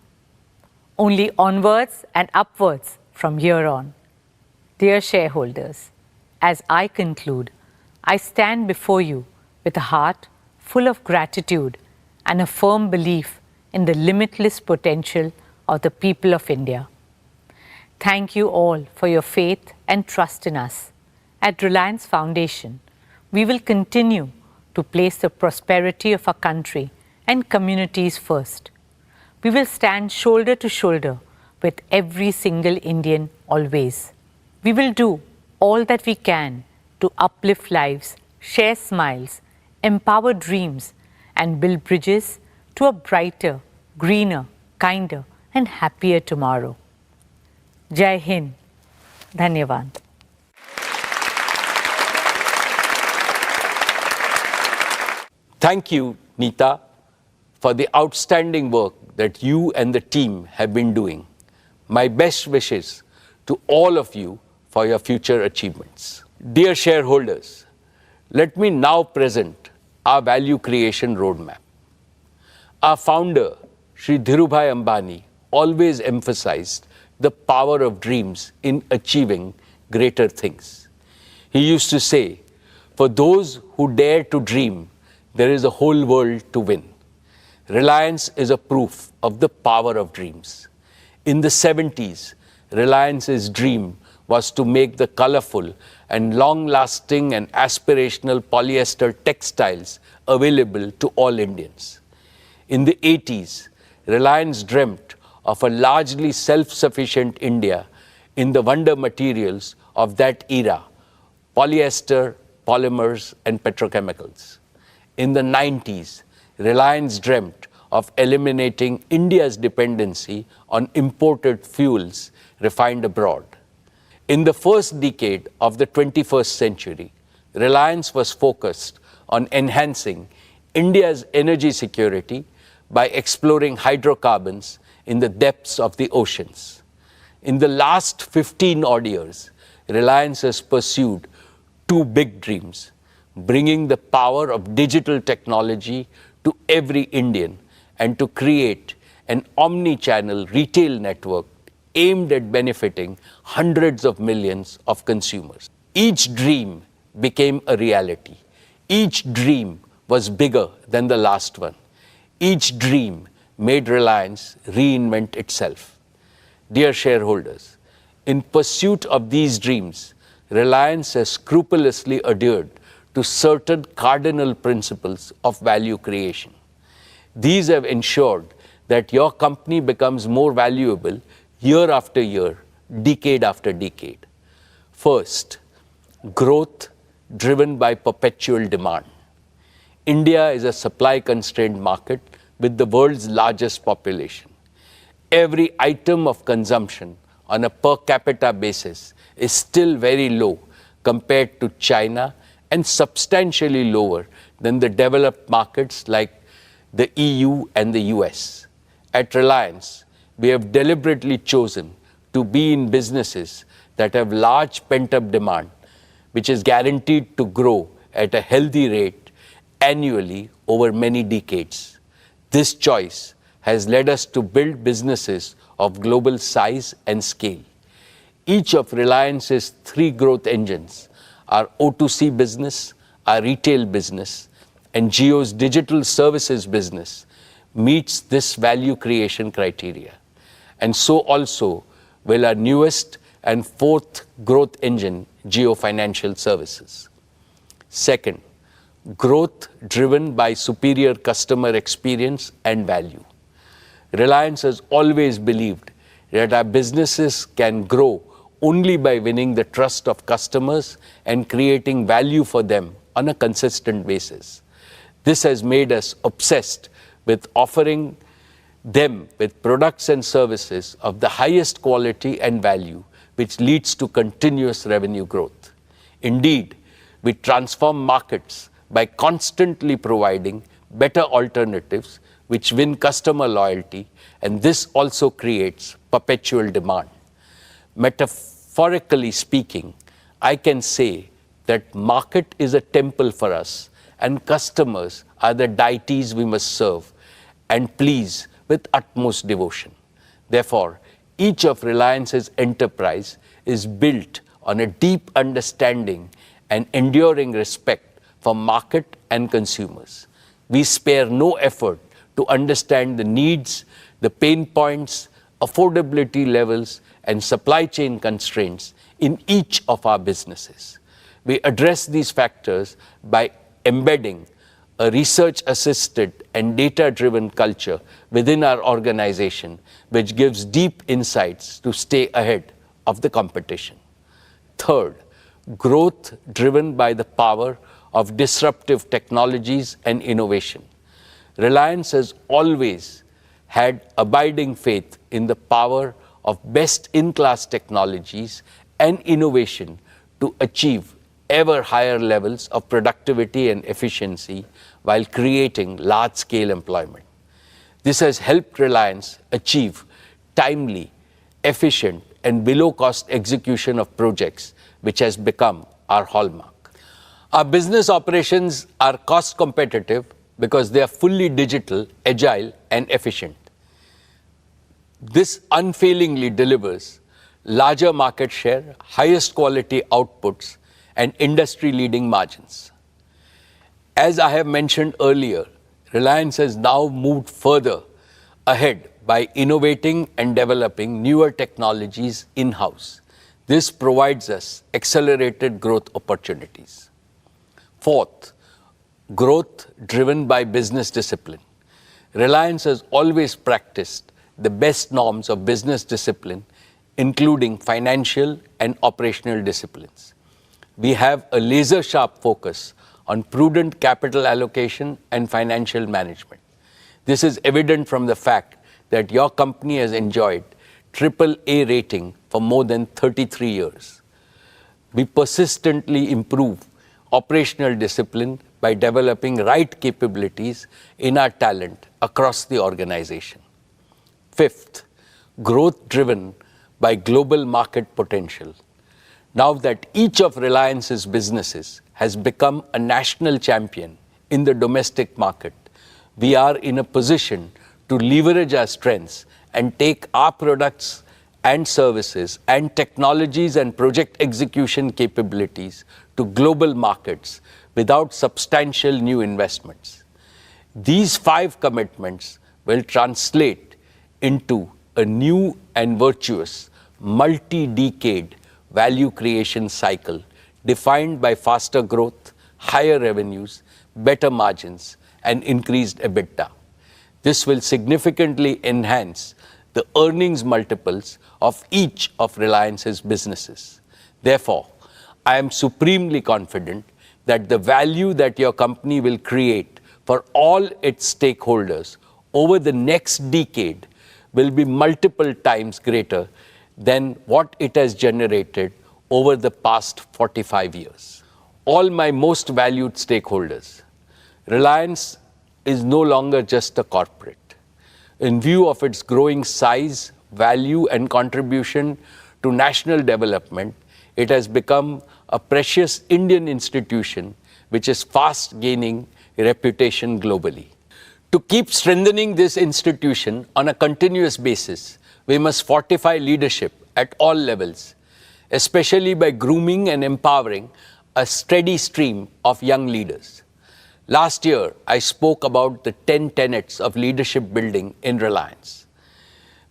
Only onwards and upwards from here on. Dear shareholders, as I conclude, I stand before you with a heart full of gratitude and a firm belief in the limitless potential of the people of India. Thank you all for your faith and trust in us. At Reliance Foundation, we will continue to place the prosperity of our country and communities first. We will stand shoulder to shoulder with every single Indian always. We will do all that we can to uplift lives, share smiles, empower dreams, and build bridges to a brighter, greener, kinder, and happier tomorrow. Jai Hind. Dhanyavad. Thank you, Neeta, for the outstanding work that you and the team have been doing. My best wishes to all of you for your future achievements. Dear shareholders, let me now present our value creation roadmap. Our founder, Shri Dhirubhai Ambani always emphasized the power of dreams in achieving greater things. He used to say, "For those who dare to dream, there is a whole world to win." Reliance is a proof of the power of dreams. In the 70s, Reliance's dream was to make the colorful and long-lasting and aspirational polyester textiles available to all Indians. In the 80s, Reliance dreamt of a largely self-sufficient India in the wonder materials of that era, polyester, polymers, and petrochemicals. In the 90s, Reliance dreamt of eliminating India's dependency on imported fuels refined abroad. In the first decade of the 21st century, Reliance was focused on enhancing India's energy security by exploring hydrocarbons in the depths of the oceans. In the last 15 odd years, Reliance has pursued two big dreams: bringing the power of digital technology to every Indian and to create an omni-channel retail network aimed at benefiting hundreds of millions of consumers. Each dream became a reality. Each dream was bigger than the last one. Each dream made Reliance reinvent itself. Dear shareholders, in pursuit of these dreams, Reliance has scrupulously adhered to certain cardinal principles of value creation. These have ensured that your company becomes more valuable year after year, decade after decade. First, growth driven by perpetual demand. India is a supply-constrained market with the world's largest population. Every item of consumption on a per capita basis is still very low compared to China and substantially lower than the developed markets like the EU and the US. At Reliance, we have deliberately chosen to be in businesses that have large pent-up demand, which is guaranteed to grow at a healthy rate annually over many decades. This choice has led us to build businesses of global size and scale. Each of Reliance's three growth engines, our O2C business, our retail business, and Jio's digital services business, meets this value creation criteria. And so also will our newest and fourth growth engine, Jio Financial Services. Second, growth driven by superior customer experience and value. Reliance has always believed that our businesses can grow only by winning the trust of customers and creating value for them on a consistent basis. This has made us obsessed with offering them with products and services of the highest quality and value, which leads to continuous revenue growth. Indeed, we transform markets by constantly providing better alternatives which win customer loyalty, and this also creates perpetual demand. Metaphorically speaking, I can say that market is a temple for us and customers are the deities we must serve and please with utmost devotion. Therefore, each of Reliance's enterprise is built on a deep understanding and enduring respect for market and consumers. We spare no effort to understand the needs, the pain points, affordability levels, and supply chain constraints in each of our businesses. We address these factors by embedding a research-assisted and data-driven culture within our organization, which gives deep insights to stay ahead of the competition. Third, growth driven by the power of disruptive technologies and innovation. Reliance has always had abiding faith in the power of best-in-class technologies and innovation to achieve ever higher levels of productivity and efficiency while creating large-scale employment. This has helped Reliance achieve timely, efficient, and below-cost execution of projects, which has become our hallmark. Our business operations are cost competitive because they are fully digital, agile, and efficient. This unfailingly delivers larger market share, highest quality outputs, and industry-leading margins. As I have mentioned earlier, Reliance has now moved further ahead by innovating and developing newer technologies in-house. This provides us accelerated growth opportunities. Fourth, growth driven by business discipline. Reliance has always practiced the best norms of business discipline, including financial and operational disciplines. We have a laser-sharp focus on prudent capital allocation and financial management. This is evident from the fact that your company has enjoyed AAA rating for more than 33 years. We persistently improve operational discipline by developing right capabilities in our talent across the organization. Fifth, growth driven by global market potential. Now that each of Reliance's businesses has become a national champion in the domestic market, we are in a position to leverage our strengths and take our products and services and technologies and project execution capabilities to global markets without substantial new investments. These 5 commitments will translate into a new and virtuous multi-decade value creation cycle defined by faster growth, higher revenues, better margins, and increased EBITDA. This will significantly enhance the earnings multiples of each of Reliance's businesses. Therefore, I am supremely confident that the value that your company will create for all its stakeholders over the next decade will be multiple times greater than what it has generated over the past 45 years. All my most valued stakeholders, Reliance is no longer just a corporate. In view of its growing size, value, and contribution to national development, it has become a precious Indian institution which is fast gaining reputation globally. To keep strengthening this institution on a continuous basis, we must fortify leadership at all levels, especially by grooming and empowering a steady stream of young leaders. Last year, I spoke about the 10 tenets of leadership building in Reliance.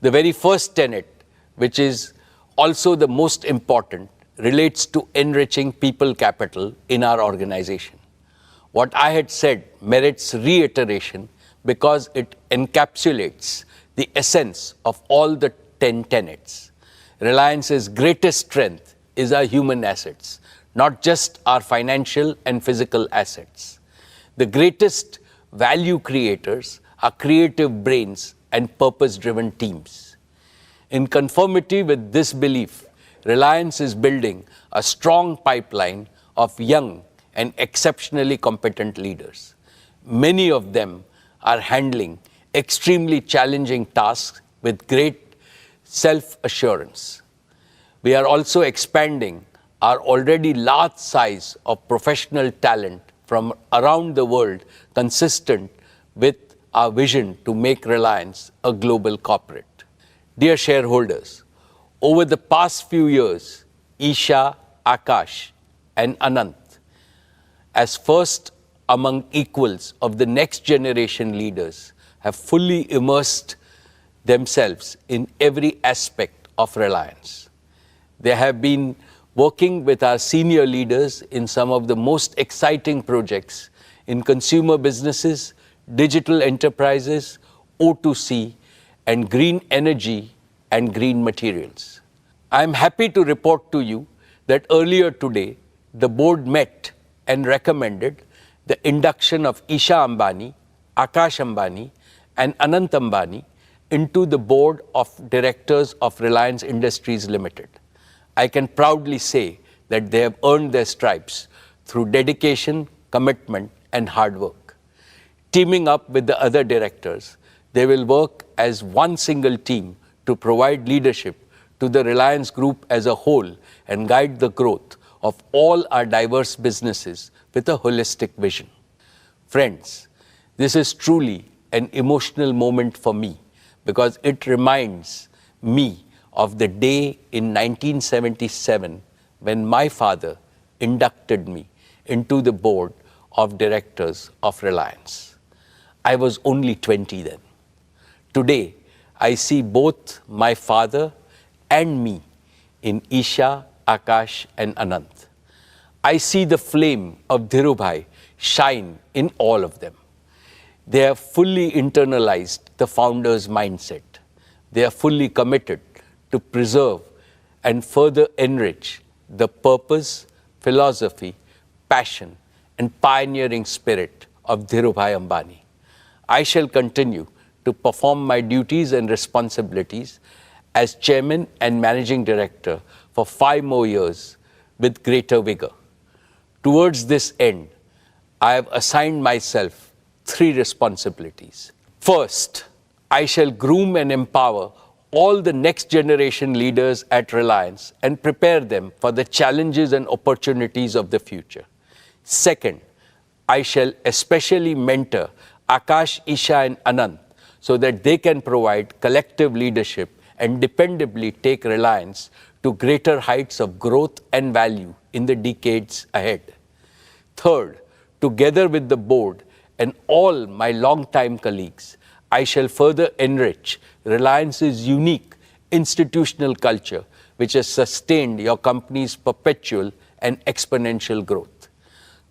The very first tenet, which is also the most important, relates to enriching people capital in our organization. What I had said merits reiteration because it encapsulates the essence of all the 10 tenets. Reliance's greatest strength is our human assets, not just our financial and physical assets. The greatest value creators are creative brains and purpose-driven teams. In conformity with this belief, Reliance is building a strong pipeline of young and exceptionally competent leaders. Many of them are handling extremely challenging tasks with great self-assurance. We are also expanding our already large size of professional talent from around the world, consistent with our vision to make Reliance a global corporate. Dear shareholders, over the past few years, Isha, Akash, and Anant, as first among equals of the next generation leaders, have fully immersed themselves in every aspect of Reliance. They have been working with our senior leaders in some of the most exciting projects in consumer businesses, digital enterprises, O2C, and green energy and green materials. I am happy to report to you that earlier today, the board met and recommended the induction of Isha Ambani, Akash Ambani, and Anant Ambani into the board of directors of Reliance Industries Limited. I can proudly say that they have earned their stripes through dedication, commitment, and hard work. Teaming up with the other directors, they will work as one single team to provide leadership to the Reliance Group as a whole and guide the growth of all our diverse businesses with a holistic vision. Friends, this is truly an emotional moment for me because it reminds me of the day in 1977 when my father inducted me into the board of directors of Reliance. I was only 20 then. Today, I see both my father and me in Isha, Akash and Anant. I see the flame of Dhirubhai shine in all of them. They have fully internalized the founder's mindset. They are fully committed to preserve and further enrich the purpose, philosophy, passion, and pioneering spirit of Dhirubhai Ambani. I shall continue to perform my duties and responsibilities as Chairman and Managing Director for 5 more years with greater vigor. Towards this end, I have assigned myself 3 responsibilities. First, I shall groom and empower all the next generation leaders at Reliance and prepare them for the challenges and opportunities of the future. Second, I shall especially mentor Akash, Isha and Anant so that they can provide collective leadership and dependably take Reliance to greater heights of growth and value in the decades ahead. Third, together with the board and all my long-time colleagues, I shall further enrich Reliance's unique institutional culture, which has sustained your company's perpetual and exponential growth.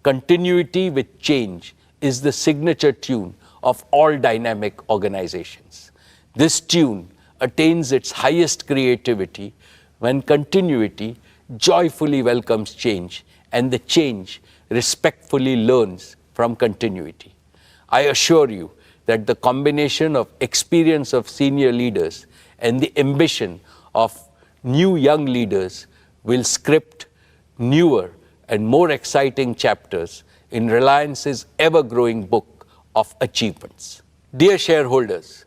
Continuity with change is the signature tune of all dynamic organizations. This tune attains its highest creativity when continuity joyfully welcomes change and the change respectfully learns from continuity. I assure you that the combination of experience of senior leaders and the ambition of new young leaders will script newer and more exciting chapters in Reliance's ever-growing book of achievements. Dear shareholders,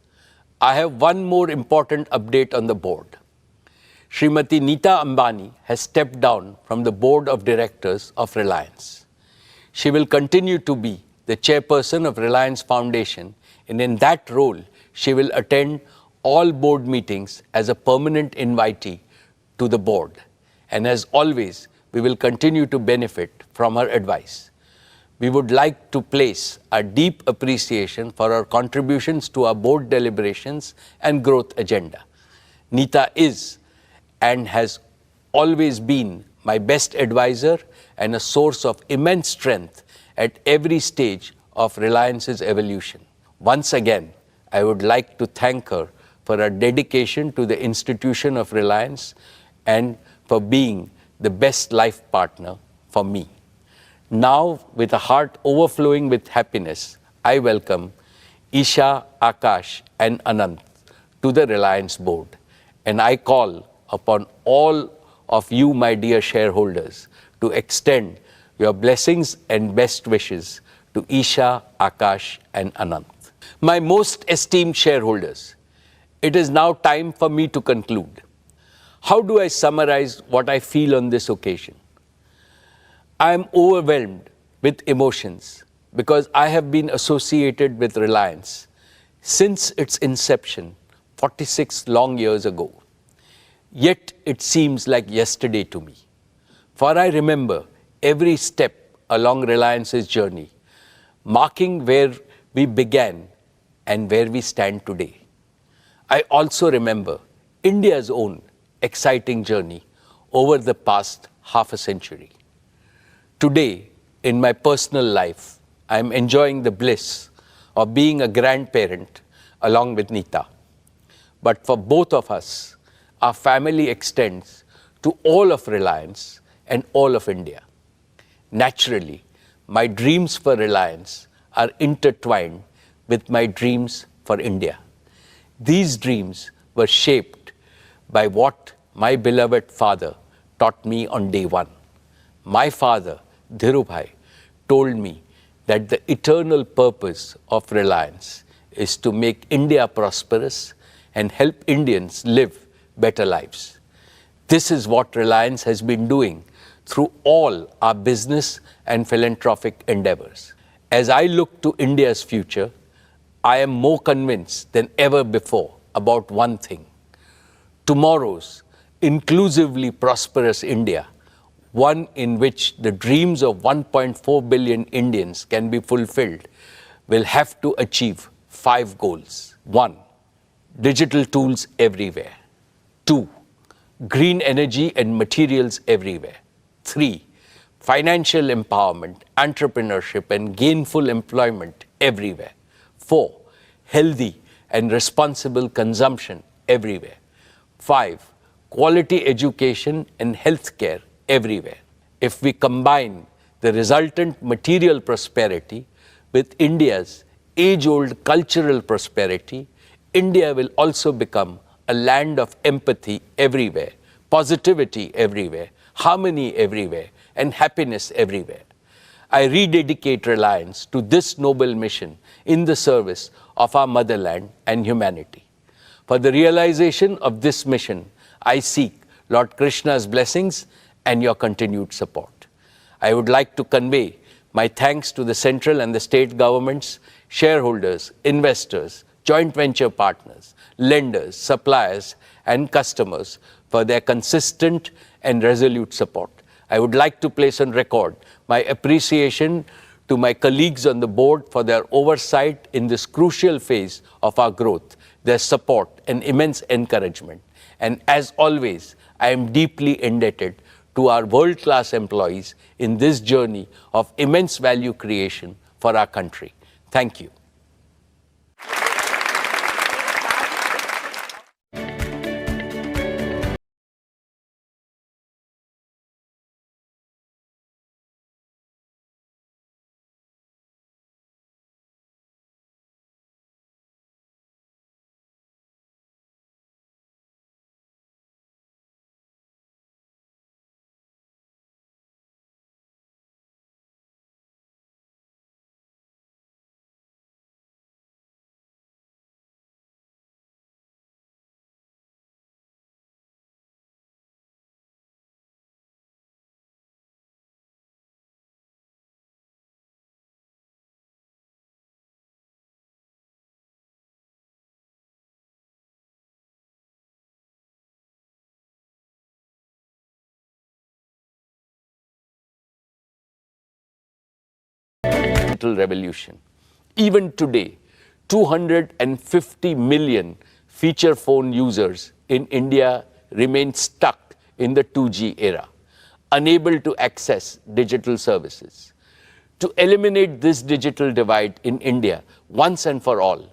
I have one more important update on the board. Srimati Neeta Ambani has stepped down from the board of directors of Reliance. She will continue to be the chairperson of Reliance Foundation, and in that role, she will attend all board meetings as a permanent invitee to the board. And as always, we will continue to benefit from her advice. We would like to place our deep appreciation for her contributions to our board deliberations and growth agenda. Neeta is and has always been my best advisor and a source of immense strength at every stage of Reliance's evolution. Once again, I would like to thank her for her dedication to the institution of Reliance and for being the best life partner for me. Now, with a heart overflowing with happiness, I welcome Isha, Akash and Anant to the Reliance board. And I call upon all of you, my dear shareholders, to extend your blessings and best wishes to Isha, Akash and Anant. My most esteemed shareholders, it is now time for me to conclude. How do I summarize what I feel on this occasion? I am overwhelmed with emotions because I have been associated with Reliance since its inception 46 long years ago. Yet it seems like yesterday to me. For I remember every step along Reliance's journey, marking where we began and where we stand today. I also remember India's own exciting journey over the past half a century. Today, in my personal life, I am enjoying the bliss of being a grandparent along with Neeta. But for both of us, our family extends to all of Reliance and all of India. Naturally, my dreams for Reliance are intertwined with my dreams for India. These dreams were shaped by what my beloved father taught me on day one. My father, Dhirubhai, told me that the eternal purpose of Reliance is to make India prosperous and help Indians live better lives. This is what Reliance has been doing through all our business and philanthropic endeavors. As I look to India's future, I am more convinced than ever before about one thing: tomorrow's inclusively prosperous India, one in which the dreams of 1.4 billion Indians can be fulfilled, will have to achieve 5 goals. 1. Digital tools everywhere. 2. Green energy and materials everywhere. 3. Financial empowerment, entrepreneurship and gainful employment everywhere. 4. Healthy and responsible consumption everywhere. 5. Quality education and healthcare everywhere. If we combine the resultant material prosperity with India's age-old cultural prosperity, India will also become a land of empathy everywhere, positivity everywhere, harmony everywhere, and happiness everywhere. I rededicate Reliance to this noble mission in the service of our motherland and humanity. For the realization of this mission, I seek Lord Krishna's blessings and your continued support. I would like to convey my thanks to the central and the state governments, shareholders, investors, joint venture partners, lenders, suppliers, and customers for their consistent and resolute support. I would like to place on record my appreciation to my colleagues on the board for their oversight in this crucial phase of our growth, their support and immense encouragement. And as always, I am deeply indebted to our world-class employees in this journey of immense value creation for our country. Thank you. Digital revolution. Even today, 250 million feature phone users in India remain stuck in the 2G era, unable to access digital services. To eliminate this digital divide in India once and for all,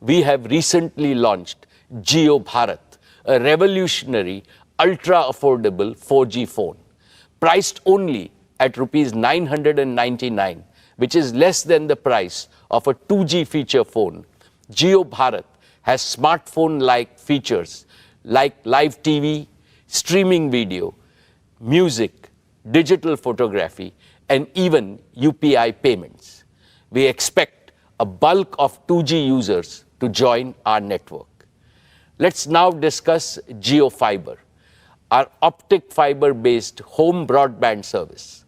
we have recently launched Jio Bharat, a revolutionary, ultra-affordable 4G phone, priced only at Rs 999, which is less than the price of a 2G feature phone. Jio Bharat has smartphone-like features like live TV, streaming video, music, digital photography, and even UPI payments. We expect a bulk of 2G users to join our network. Let's now discuss Jio Fiber, our optic fiber-based home broadband service.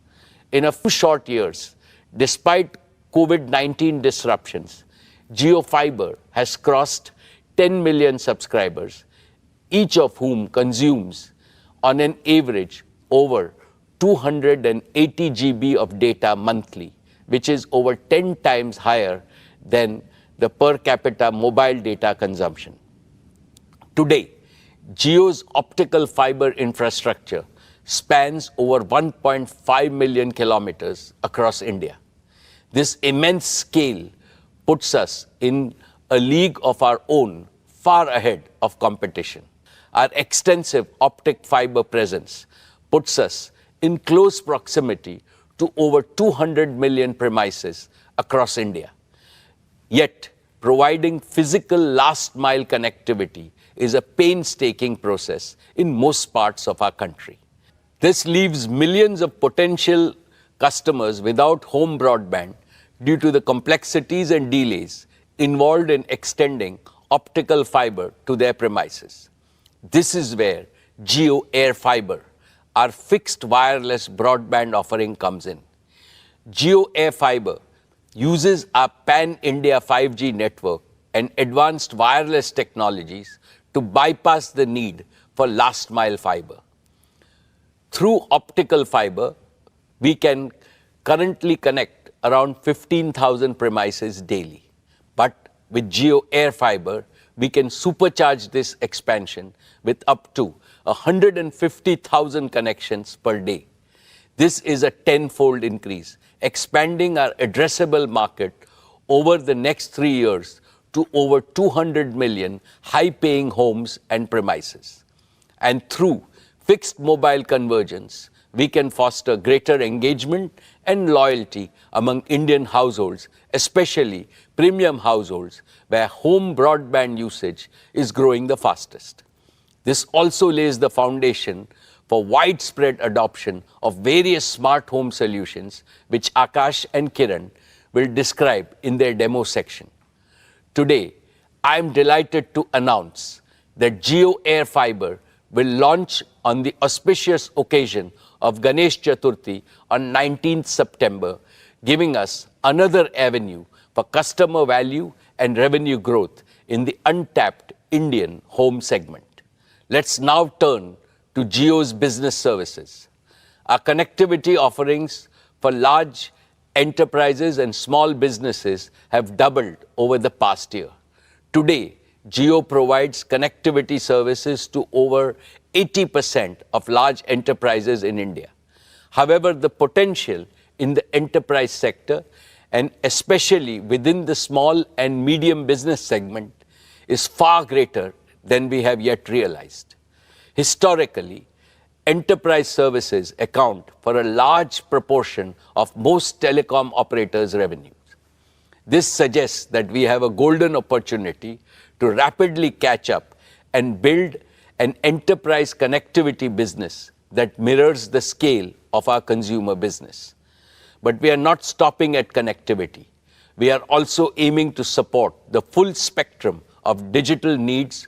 In a few short years, despite COVID-19 disruptions, Jio Fiber has crossed 10 million subscribers, each of whom consumes, on an average, over 280 GB of data monthly, which is over 10 times higher than the per capita mobile data consumption. Today, Jio's optical fiber infrastructure spans over 1.5 million kilometers across India. This immense scale puts us in a league of our own, far ahead of competition. Our extensive optic fiber presence puts us in close proximity to over 200 million premises across India. Yet, providing physical last-mile connectivity is a painstaking process in most parts of our country. This leaves millions of potential customers without home broadband due to the complexities and delays involved in extending optical fiber to their premises. This is where Jio Air Fiber, our fixed wireless broadband offering, comes in. Jio Air Fiber uses our pan-India 5G network and advanced wireless technologies to bypass the need for last mile fiber. Through optical fiber, we can currently connect around 15,000 premises daily. But with Jio Air Fiber, we can supercharge this expansion with up to 150,000 connections per day. This is a tenfold increase, expanding our addressable market over the next 3 years to over 200 million high-paying homes and premises. And through fixed mobile convergence, we can foster greater engagement and loyalty among Indian households, especially premium households, where home broadband usage is growing the fastest. This also lays the foundation for widespread adoption of various smart home solutions, which Akash and Kiran will describe in their demo section. Today, I am delighted to announce that Jio Air Fiber will launch on the auspicious occasion of Ganesh Chaturthi on 19th September, giving us another avenue for customer value and revenue growth in the untapped Indian home segment. Let's now turn to Jio's business services. Our connectivity offerings for large enterprises and small businesses have doubled over the past year. Today, Jio provides connectivity services to over 80% of large enterprises in India. However, the potential in the enterprise sector, and especially within the small and medium business segment, is far greater than we have yet realized. Historically, enterprise services account for a large proportion of most telecom operators' revenues. This suggests that we have a golden opportunity to rapidly catch up and build an enterprise connectivity business that mirrors the scale of our consumer business. But we are not stopping at connectivity. We are also aiming to support the full spectrum of digital needs